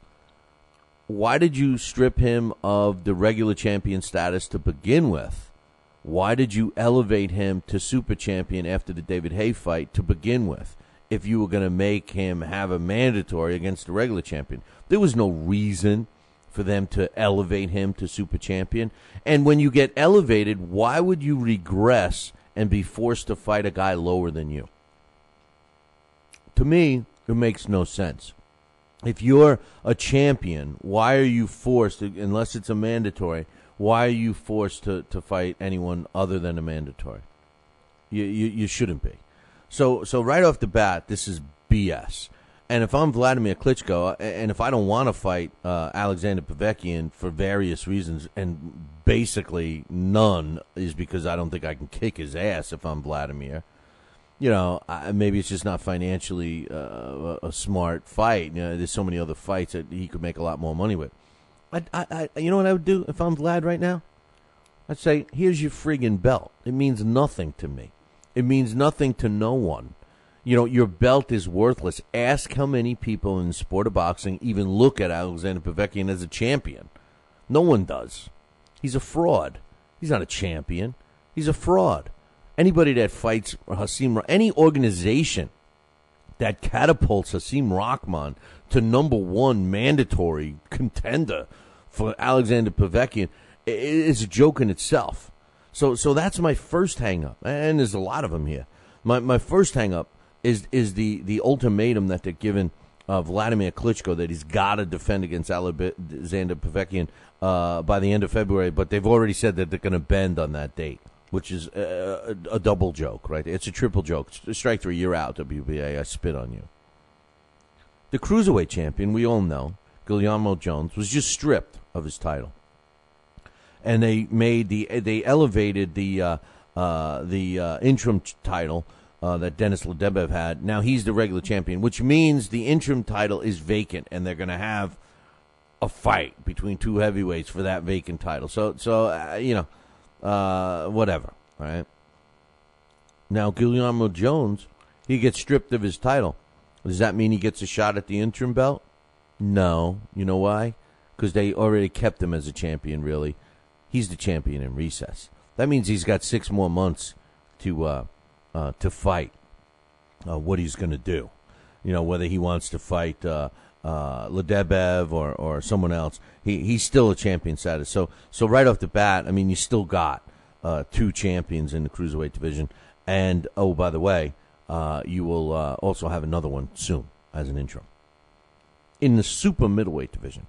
why did you strip him of the regular champion status to begin with? Why did you elevate him to super champion after the David Haye fight to begin with? If you were going to make him have a mandatory against the regular champion, there was no reason for them to elevate him to super champion. And when you get elevated, why would you regress and be forced to fight a guy lower than you? To me, it makes no sense. If you're a champion, why are you forced, unless it's a mandatory, why are you forced to fight anyone other than a mandatory? You shouldn't be. So right off the bat, this is BS. And if I'm Vladimir Klitschko, and if I don't want to fight Alexander Povetkin for various reasons, and basically none is because I don't think I can kick his ass if I'm Vladimir, maybe it's just not financially a smart fight. There's so many other fights that he could make a lot more money with. You know what I would do if I'm Vlad right now? I'd say, here's your friggin' belt. It means nothing to me. It means nothing to no one. Your belt is worthless. Ask how many people in the sport of boxing even look at Alexander Povetkin as a champion. No one does. He's a fraud. He's not a champion. He's a fraud. Anybody that fights Hasim, any organization that catapults Hasim Rahman to number one mandatory contender for Alexander Povetkin is a joke in itself. So that's my first hang-up, and there's a lot of them here. My first hang-up is the ultimatum that they're giving Vladimir Klitschko that he's got to defend against Alexander Povetkin by the end of February, but they've already said that they're going to bend on that date, which is a double joke, right? It's a triple joke. Strike 3, you're out, WBA. I spit on you. The cruiserweight champion, we all know, Guillermo Jones, was just stripped of his title. And they elevated the interim title that Denis Ledebev had. Now he's the regular champion, which means the interim title is vacant, and they're going to have a fight between two heavyweights for that vacant title. So whatever, right? Now Guillermo Jones, he gets stripped of his title. Does that mean he gets a shot at the interim belt? No. You know why? Because they already kept him as a champion, really. He's the champion in recess. That means he's got 6 more months to fight what he's going to do. Whether he wants to fight Ledebev or someone else, he's still a champion status. So right off the bat, I mean, you still got 2 champions in the cruiserweight division. And, oh, by the way, you will also have another one soon as an interim. In the super middleweight division,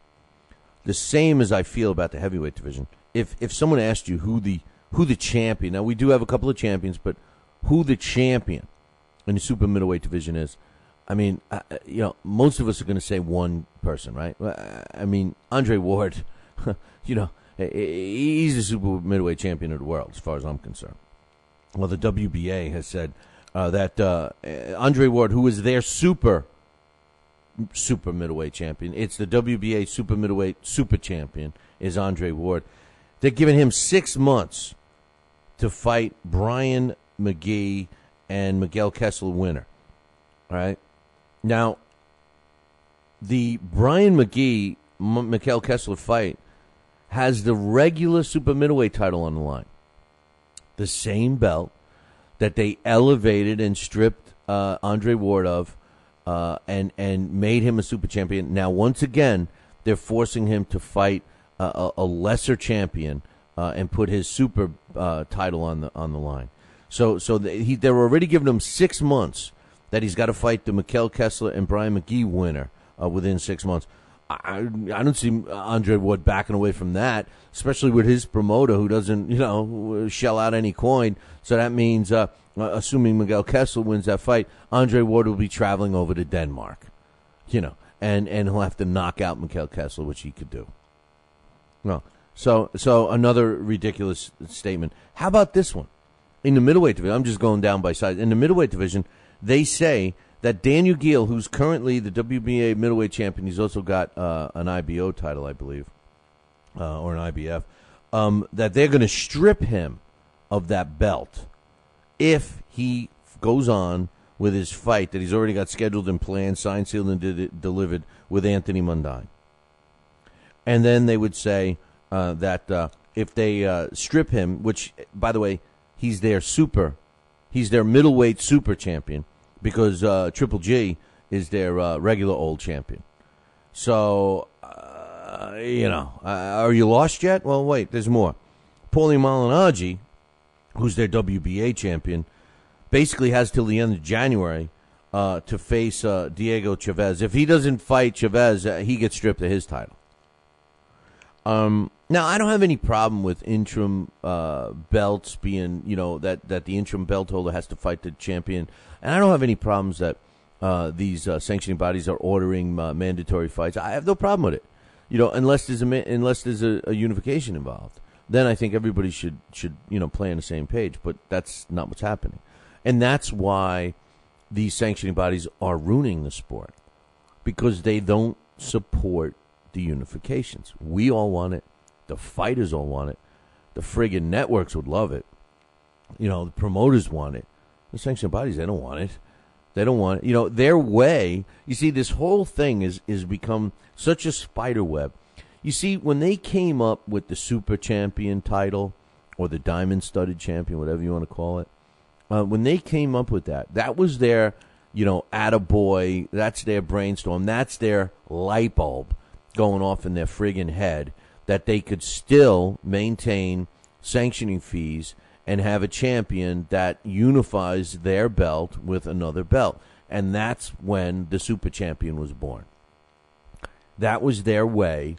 the same as I feel about the heavyweight division. If someone asked you who the champion, now we do have a couple of champions, but who the champion in the super middleweight division is, I mean, most of us are going to say one person, right? I mean, Andre Ward, he's the super middleweight champion of the world, as far as I'm concerned. Well, the WBA has said that Andre Ward, who is their super middleweight champion, it's the WBA super middleweight super champion, is Andre Ward. They're giving him 6 months to fight Brian McGee and Miguel Kessler winner. All right. Now, the Brian McGee Miguel Kessler fight has the regular super middleweight title on the line. The same belt that they elevated and stripped Andre Ward of and made him a super champion. Now, once again, they're forcing him to fight a lesser champion and put his super title on the line. So they're already giving him 6 months that he's got to fight the Miguel Kessler and Brian McGee winner within 6 months. I don't see Andre Ward backing away from that, especially with his promoter who doesn't, shell out any coin. So that means, assuming Miguel Kessler wins that fight, Andre Ward will be traveling over to Denmark, and he'll have to knock out Miguel Kessler, which he could do. No. So another ridiculous statement. How about this one? In the middleweight division, I'm just going down by size. In the middleweight division, they say that Daniel Gill, who's currently the WBA middleweight champion, he's also got an IBO title, I believe, or an IBF, that they're going to strip him of that belt if he goes on with his fight that he's already got scheduled and planned, signed, sealed, and delivered with Anthony Mundine. And then they would say that if they strip him, which, by the way, he's their middleweight super champion, because Triple G is their regular old champion. So, are you lost yet? Well, wait, there's more. Paulie Malignaggi, who's their WBA champion, basically has till the end of January to face Diego Chavez. If he doesn't fight Chavez, he gets stripped of his title. Now, I don't have any problem with interim belts being, that the interim belt holder has to fight the champion. And I don't have any problems that these sanctioning bodies are ordering mandatory fights. I have no problem with it, unless there's a unification involved. Then I think everybody should play on the same page. But that's not what's happening. And that's why these sanctioning bodies are ruining the sport, because they don't support the unifications. We all want it. The fighters all want it. The friggin' networks would love it. The promoters want it. The sanctioning bodies, they don't want it. They don't want it. Their way, you see, this whole thing is become such a spider web. You see, when they came up with the super champion title, or the diamond studded champion, whatever you want to call it, when they came up with that was their, attaboy, that's their brainstorm, that's their light bulb going off in their friggin' head, that they could still maintain sanctioning fees and have a champion that unifies their belt with another belt. And that's when the super champion was born. That was their way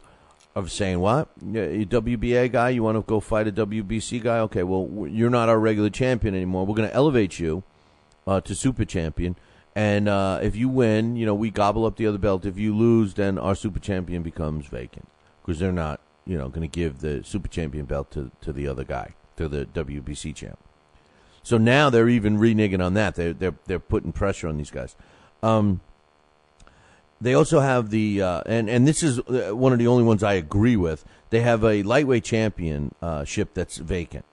of saying, what? You WBA guy, you want to go fight a WBC guy? Okay, well, you're not our regular champion anymore. We're going to elevate you to super champion. And if you win, we gobble up the other belt. If you lose, then our super champion becomes vacant, because they're not, going to give the super champion belt to the other guy, to the WBC champ. So now they're even reneging on that. They're putting pressure on these guys. They also have the and this is one of the only ones I agree with. They have a lightweight championship that's vacant,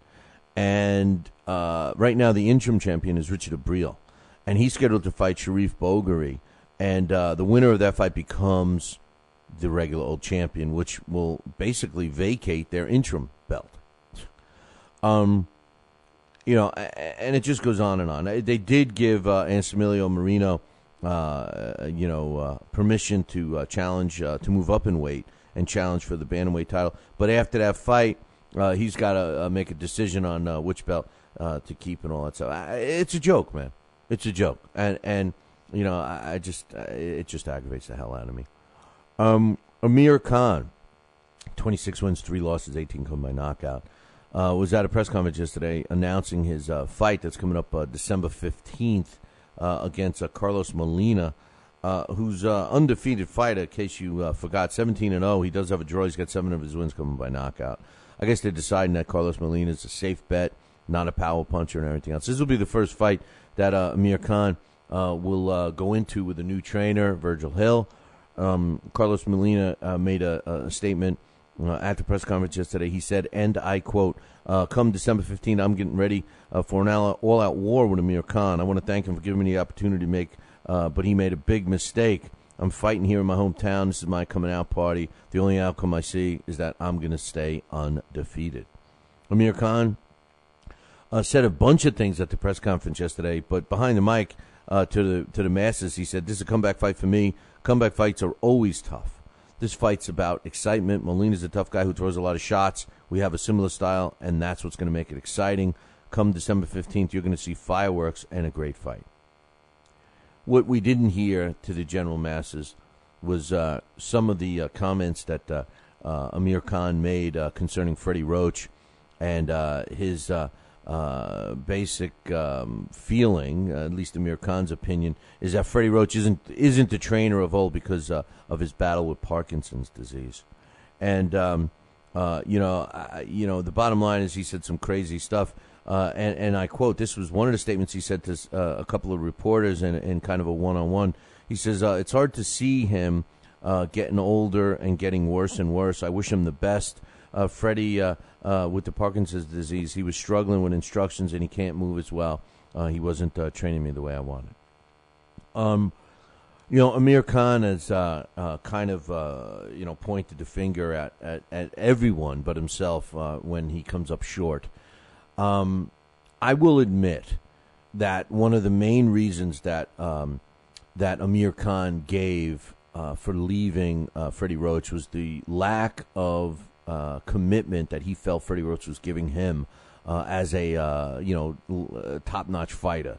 and right now the interim champion is Richard Abril, and he's scheduled to fight Sharif Bogheri, and the winner of that fight becomes the regular old champion, which will basically vacate their interim belt. And it just goes on and on. They did give Ansemilio Marino permission to challenge, to move up in weight and challenge for the bantamweight title. But after that fight, he's got to make a decision on which belt to keep and all that stuff. It's a joke, man. It's a joke. And it just aggravates the hell out of me. Amir Khan, 26 wins, 3 losses, 18 come by knockout, was at a press conference yesterday announcing his fight that's coming up December 15th. Against Carlos Molina, who's undefeated fighter, in case you forgot, 17-0. He does have a draw. He's got 7 of his wins coming by knockout. I guess they're deciding that Carlos Molina is a safe bet, not a power puncher and everything else. This will be the first fight that Amir Khan will go into with a new trainer, Virgil Hill. Carlos Molina made a statement at the press conference yesterday. He said, and I quote, come December 15th, I'm getting ready for an all-out war with Amir Khan. I want to thank him for giving me the opportunity to make, but he made a big mistake. I'm fighting here in my hometown. This is my coming out party. The only outcome I see is that I'm going to stay undefeated. Amir Khan said a bunch of things at the press conference yesterday, but behind the mic to the masses, he said, this is a comeback fight for me. Comeback fights are always tough. This fight's about excitement. Molina's a tough guy who throws a lot of shots. We have a similar style, and that's what's going to make it exciting. Come December 15th, you're going to see fireworks and a great fight. What we didn't hear to the general masses was some of the comments that Amir Khan made concerning Freddie Roach and his basic feeling, at least Amir Khan's opinion, is that Freddie Roach isn't the trainer of old because of his battle with Parkinson's disease. And the bottom line is he said some crazy stuff. And I quote, this was one of the statements he said to a couple of reporters in kind of a one-on-one. He says, it's hard to see him getting older and getting worse and worse. I wish him the best. Freddie, with the Parkinson's disease, he was struggling with instructions and he can't move as well. He wasn't training me the way I wanted. Amir Khan has kind of pointed the finger at everyone but himself when he comes up short. I will admit that one of the main reasons that Amir Khan gave for leaving Freddie Roach was the lack of commitment that he felt Freddie Roach was giving him as a top-notch fighter.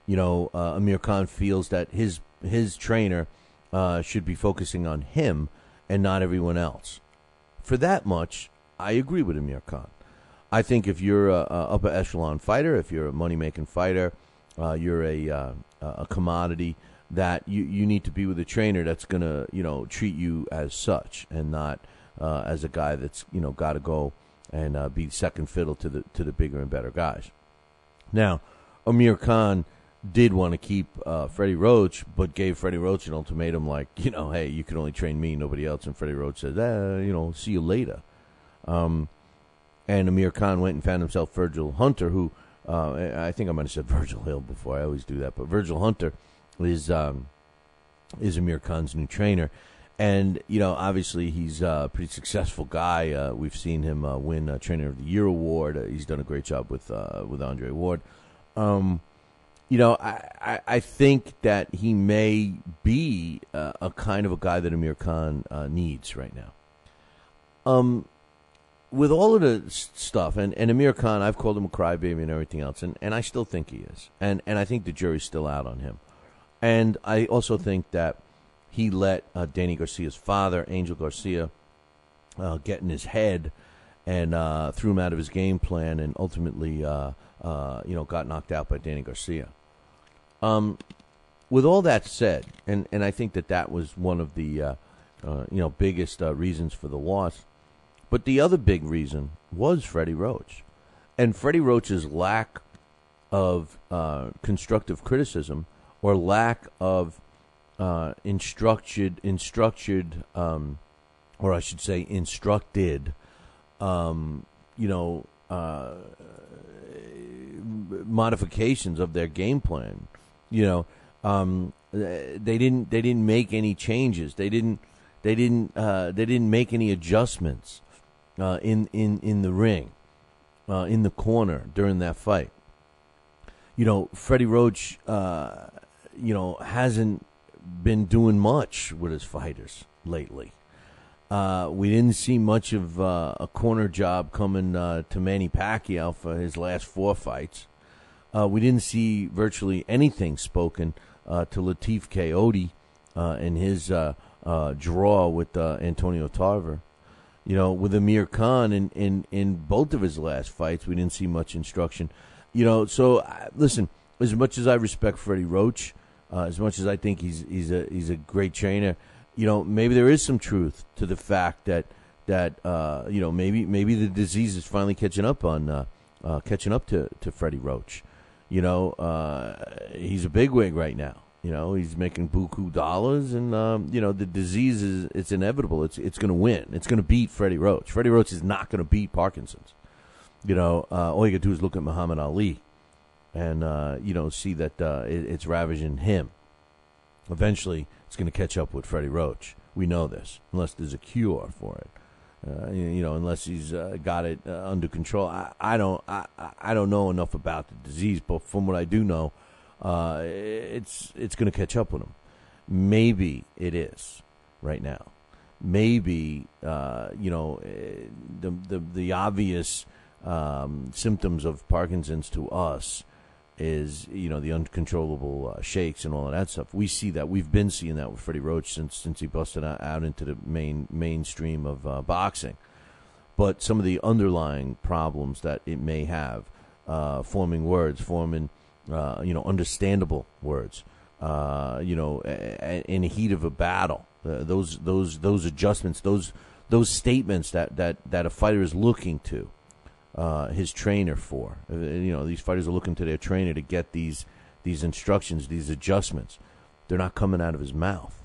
Amir Khan feels that his trainer should be focusing on him and not everyone else. for that much, I agree with Amir Khan. I think if you're a upper echelon fighter, if you're a money-making fighter, you're a commodity, that you need to be with a trainer that's going to, treat you as such and not as a guy that's, got to go and be second fiddle to the bigger and better guys. Now, Amir Khan did want to keep Freddie Roach, but gave Freddie Roach an ultimatum like, hey, you can only train me, nobody else. And Freddie Roach said, see you later. And Amir Khan went and found himself Virgil Hunter, who I think I might have said Virgil Hill before. I always do that. But Virgil Hunter is Amir Khan's new trainer. And, obviously he's a pretty successful guy. We've seen him win a Trainer of the Year award. He's done a great job with Andre Ward. I think that he may be a kind of a guy that Amir Khan needs right now. With all of the stuff, and Amir Khan, I've called him a crybaby and everything else, and I still think he is. And I think the jury's still out on him. And I also think that he let Danny Garcia's father, Angel Garcia, get in his head and threw him out of his game plan and ultimately, got knocked out by Danny Garcia. With all that said, and I think that was one of the, biggest reasons for the loss, but the other big reason was Freddie Roach. And Freddie Roach's lack of constructive criticism or lack of instructed, modifications of their game plan. They didn't make any changes. They didn't make any adjustments in the ring, in the corner during that fight. Freddie Roach, hasn't been doing much with his fighters lately. We didn't see much of a corner job coming to Manny Pacquiao for his last 4 fights. We didn't see virtually anything spoken to Latif Coyote in his draw with Antonio Tarver. With Amir Khan in both of his last fights, we didn't see much instruction. So listen, as much as I respect Freddie Roach, as much as I think he's a great trainer, maybe there is some truth to the fact that maybe the disease is finally catching up to Freddie Roach. He's a bigwig right now. He's making buku dollars, and the disease it's inevitable. It's going to win. It's going to beat Freddie Roach. Freddie Roach is not going to beat Parkinson's. All you got to do is look at Muhammad Ali, and see that it's ravaging him. Eventually, it's going to catch up with Freddie Roach. We know this, unless there's a cure for it. Unless he's got it under control. I don't know enough about the disease, but from what I do know, it's going to catch up with him. Maybe it is right now. Maybe the obvious symptoms of Parkinson's to us is the uncontrollable shakes and all of that stuff. We see that. We've been seeing that with Freddie Roach since he busted out into the mainstream of boxing. But some of the underlying problems that it may have, forming words, understandable words, in the heat of a battle, those adjustments, those statements that a fighter is looking to his trainer for. These fighters are looking to their trainer to get these instructions, these adjustments. They're not coming out of his mouth.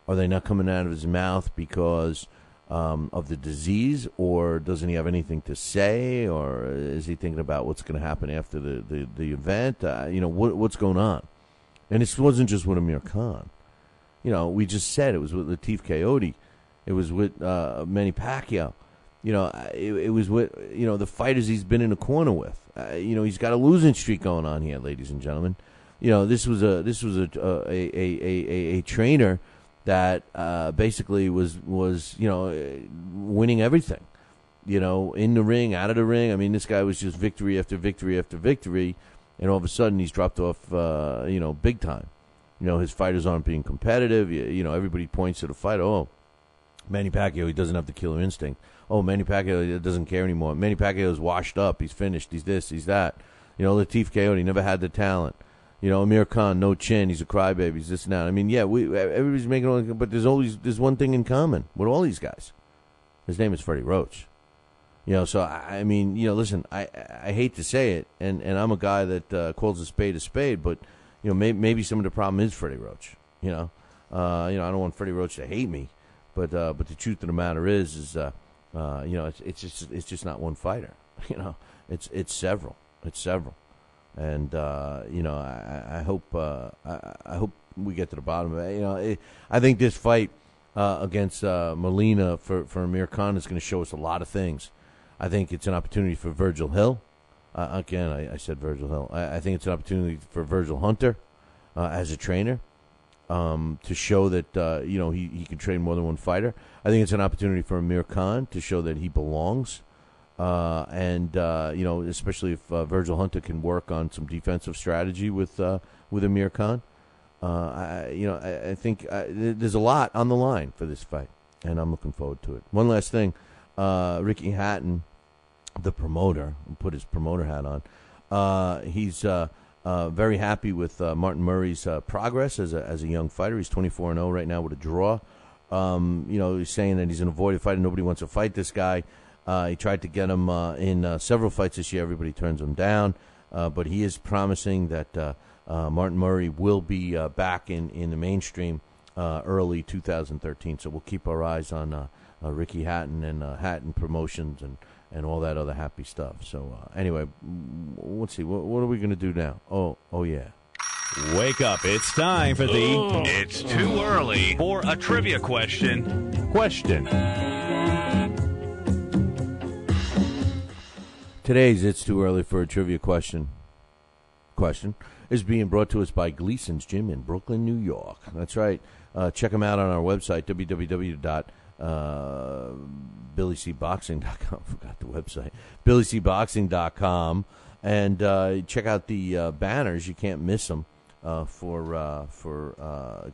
Are they not coming out of his mouth because of the disease, or doesn't he have anything to say, or is he thinking about what's going to happen after the event? What's going on? And it wasn't just with Amir Khan. We just said it was with Latif Coyote. It was with Manny Pacquiao. It was with, the fighters he's been in a corner with. He's got a losing streak going on here, ladies and gentlemen. This was a trainer that basically was winning everything. In the ring, out of the ring. I mean, this guy was just victory after victory after victory, and all of a sudden he's dropped off, big time. His fighters aren't being competitive. Everybody points to the fight. Oh, Manny Pacquiao, he doesn't have the killer instinct. Oh, Manny Pacquiao doesn't care anymore. Manny Pacquiao's washed up. He's finished. He's this. He's that. Latif Keone, he never had the talent. Amir Khan, no chin. He's a crybaby. He's this and that. I mean, yeah, everybody's making all, but there's one thing in common with all these guys. His name is Freddie Roach. So I mean, listen, I hate to say it, and I'm a guy that calls a spade, but maybe some of the problem is Freddie Roach. I don't want Freddie Roach to hate me, but the truth of the matter is it's just not one fighter. It's several. It's several, and I hope we get to the bottom of it. I think this fight against Molina for Amir Khan is going to show us a lot of things. I think it's an opportunity for Virgil Hill. Again, I said Virgil Hill. I think it's an opportunity for Virgil Hunter as a trainer to show that he can train more than one fighter. I think it's an opportunity for Amir Khan to show that he belongs, and especially if Virgil Hunter can work on some defensive strategy with Amir Khan. I think there's a lot on the line for this fight, and I'm looking forward to it. One last thing. Ricky Hatton, the promoter, put his promoter hat on. He's very happy with Martin Murray's progress as a young fighter. He's 24-0 right now with a draw. He's saying that he's an avoided fighter. Nobody wants to fight this guy. He tried to get him in several fights this year. Everybody turns him down. But he is promising that Martin Murray will be back in the mainstream early 2013. So we'll keep our eyes on Ricky Hatton and Hatton Promotions and all that other happy stuff. So anyway, let's see. What are we going to do now? Oh yeah. Wake up. It's time for It's too early for a trivia question. Today's It's Too Early for a Trivia Question is being brought to us by Gleason's Gym in Brooklyn, New York. That's right. Check them out on our website, BillyCBoxing.com. Forgot the website. BillyCBoxing.com. And check out the banners. You can't miss them for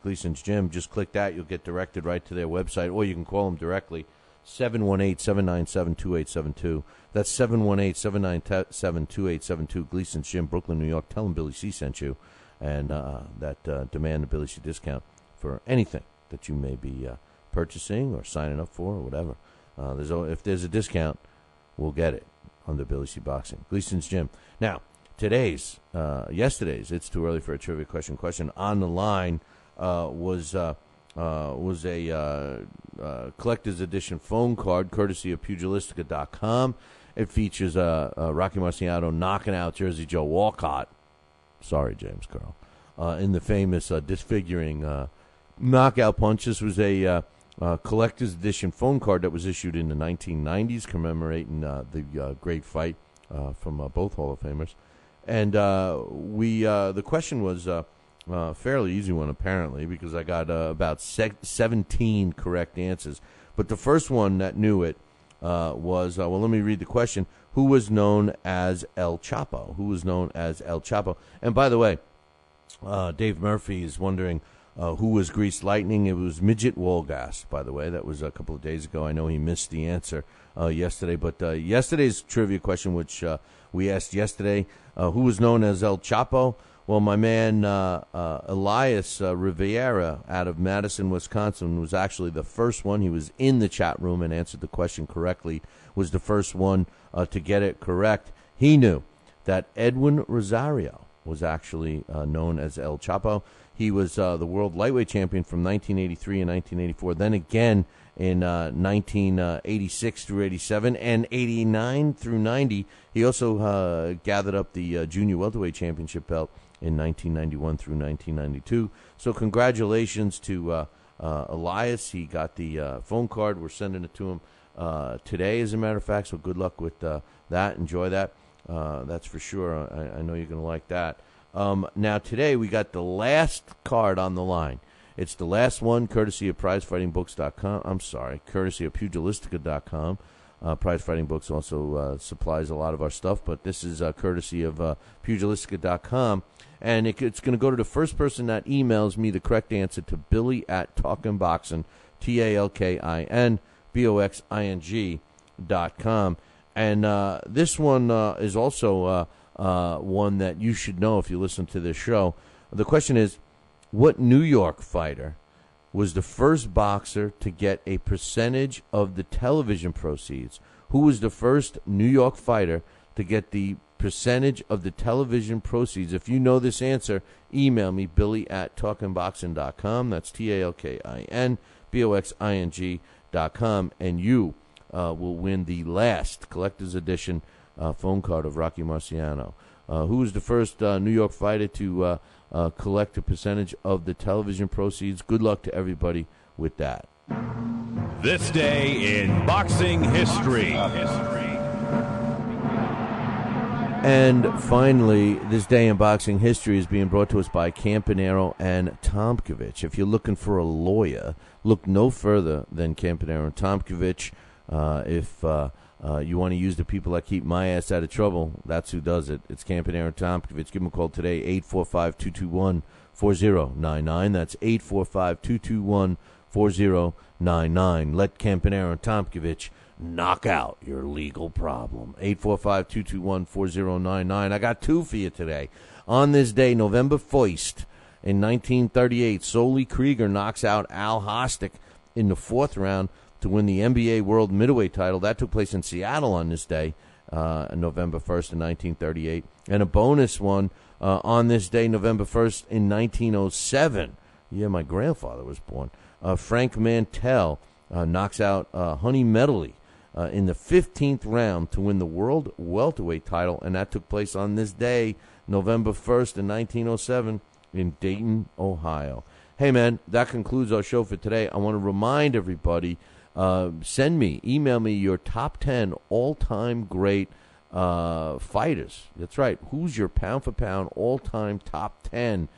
Gleason's Gym. Just click that. You'll get directed right to their website, or you can call them directly. 718-797-2872. That's 718-797-2872. Gleason's Gym, Brooklyn, New York. Tell them Billy C sent you, and that demand a Billy C discount for anything that you may be purchasing or signing up for or whatever. If there's a discount, we'll get it under Billy C Boxing. Gleason's Gym. Now, yesterday's It's Too Early for a Trivia Question on the line was a collector's edition phone card courtesy of Pugilistica.com. It features Rocky Marciano knocking out Jersey Joe Walcott. Sorry, James Carl. In the famous disfiguring knockout punch. This was a collector's edition phone card that was issued in the 1990s commemorating the great fight from both Hall of Famers. And the question was fairly easy one, apparently, because I got about 17 correct answers. But the first one that knew it was, let me read the question. Who was known as El Chapo? Who was known as El Chapo? And by the way, Dave Murphy is wondering who was Greased Lightning. It was Midget Wolgast, by the way. That was a couple of days ago. I know he missed the answer yesterday. But yesterday's trivia question, which we asked yesterday, who was known as El Chapo? Well, my man Elias Riviera out of Madison, Wisconsin, was actually the first one. He was in the chat room and answered the question correctly, was the first one to get it correct. He knew that Edwin Rosario was actually known as El Chapo. He was the world lightweight champion from 1983 and 1984, then again in 1986 through 87, and 89 through 90. He also gathered up the junior welterweight championship belt in 1991 through 1992. So congratulations to Elias. He got the phone card. We're sending it to him today, as a matter of fact, so good luck with that. Enjoy that. That's for sure. I know you're going to like that. Now, today we got the last card on the line. It's the last one, courtesy of PrizeFightingBooks.com. I'm sorry, courtesy of Pugilistica.com. Prize Fighting Books also supplies a lot of our stuff, but this is courtesy of Pugilistica.com. And it's going to go to the first person that emails me the correct answer to Billy at TalkinBoxing, TalkinBoxing.com. And this one is also one that you should know if you listen to this show. The question is, what New York fighter was the first boxer to get a percentage of the television proceeds? Who was the first New York fighter to get the percentage of the television proceeds? If you know this answer, email me, Billy at TalkinBoxing.com. That's TalkinBoxing.com, and you will win the last collector's edition phone card of Rocky Marciano. Who was the first New York fighter to collect a percentage of the television proceeds? Good luck to everybody with that. This day in boxing history. And finally, this day in boxing history is being brought to us by Campanaro and Tomkovich. If you're looking for a lawyer, look no further than Campanaro and Tomkovich. If you want to use the people that keep my ass out of trouble, that's who does it. It's Campanaro and Tomkovich. Give them a call today, 845-221-4099. That's 845-221-4099. Let Campanaro and Tomkovich knock out your legal problem. 845-221-4099. I got two for you today. On this day, November 1st, in 1938, Solly Krieger knocks out Al Hostek in the fourth round to win the NBA World Middleweight title. That took place in Seattle on this day, November 1st in 1938. And a bonus one on this day, November 1st in 1907. Yeah, my grandfather was born. Frank Mantell knocks out Honey Medley in the 15th round to win the World Welterweight title, and that took place on this day, November 1st in 1907 in Dayton, Ohio. Hey, man, that concludes our show for today. I want to remind everybody, email me your top 10 all-time great fighters. That's right. Who's your pound-for-pound all-time top 10?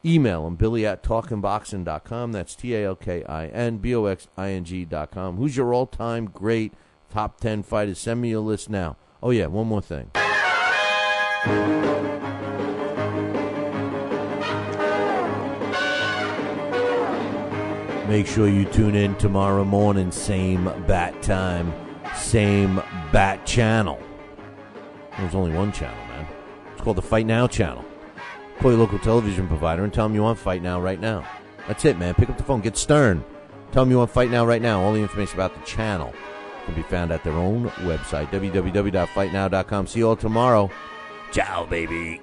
Email them, Billy at TalkinBoxing.com. That's TalkinBoxing.com. Who's your all-time great top 10 fighters? Send me your list now. Oh, yeah, one more thing. Make sure you tune in tomorrow morning, same bat time, same bat channel. There's only one channel, man. It's called the Fight Now channel. Call your local television provider and tell them you want Fight Now right now. That's it, man. Pick up the phone. Get Stern. Tell them you want Fight Now right now. All the information about the channel can be found at their own website, www.fightnow.com. See you all tomorrow. Ciao, baby.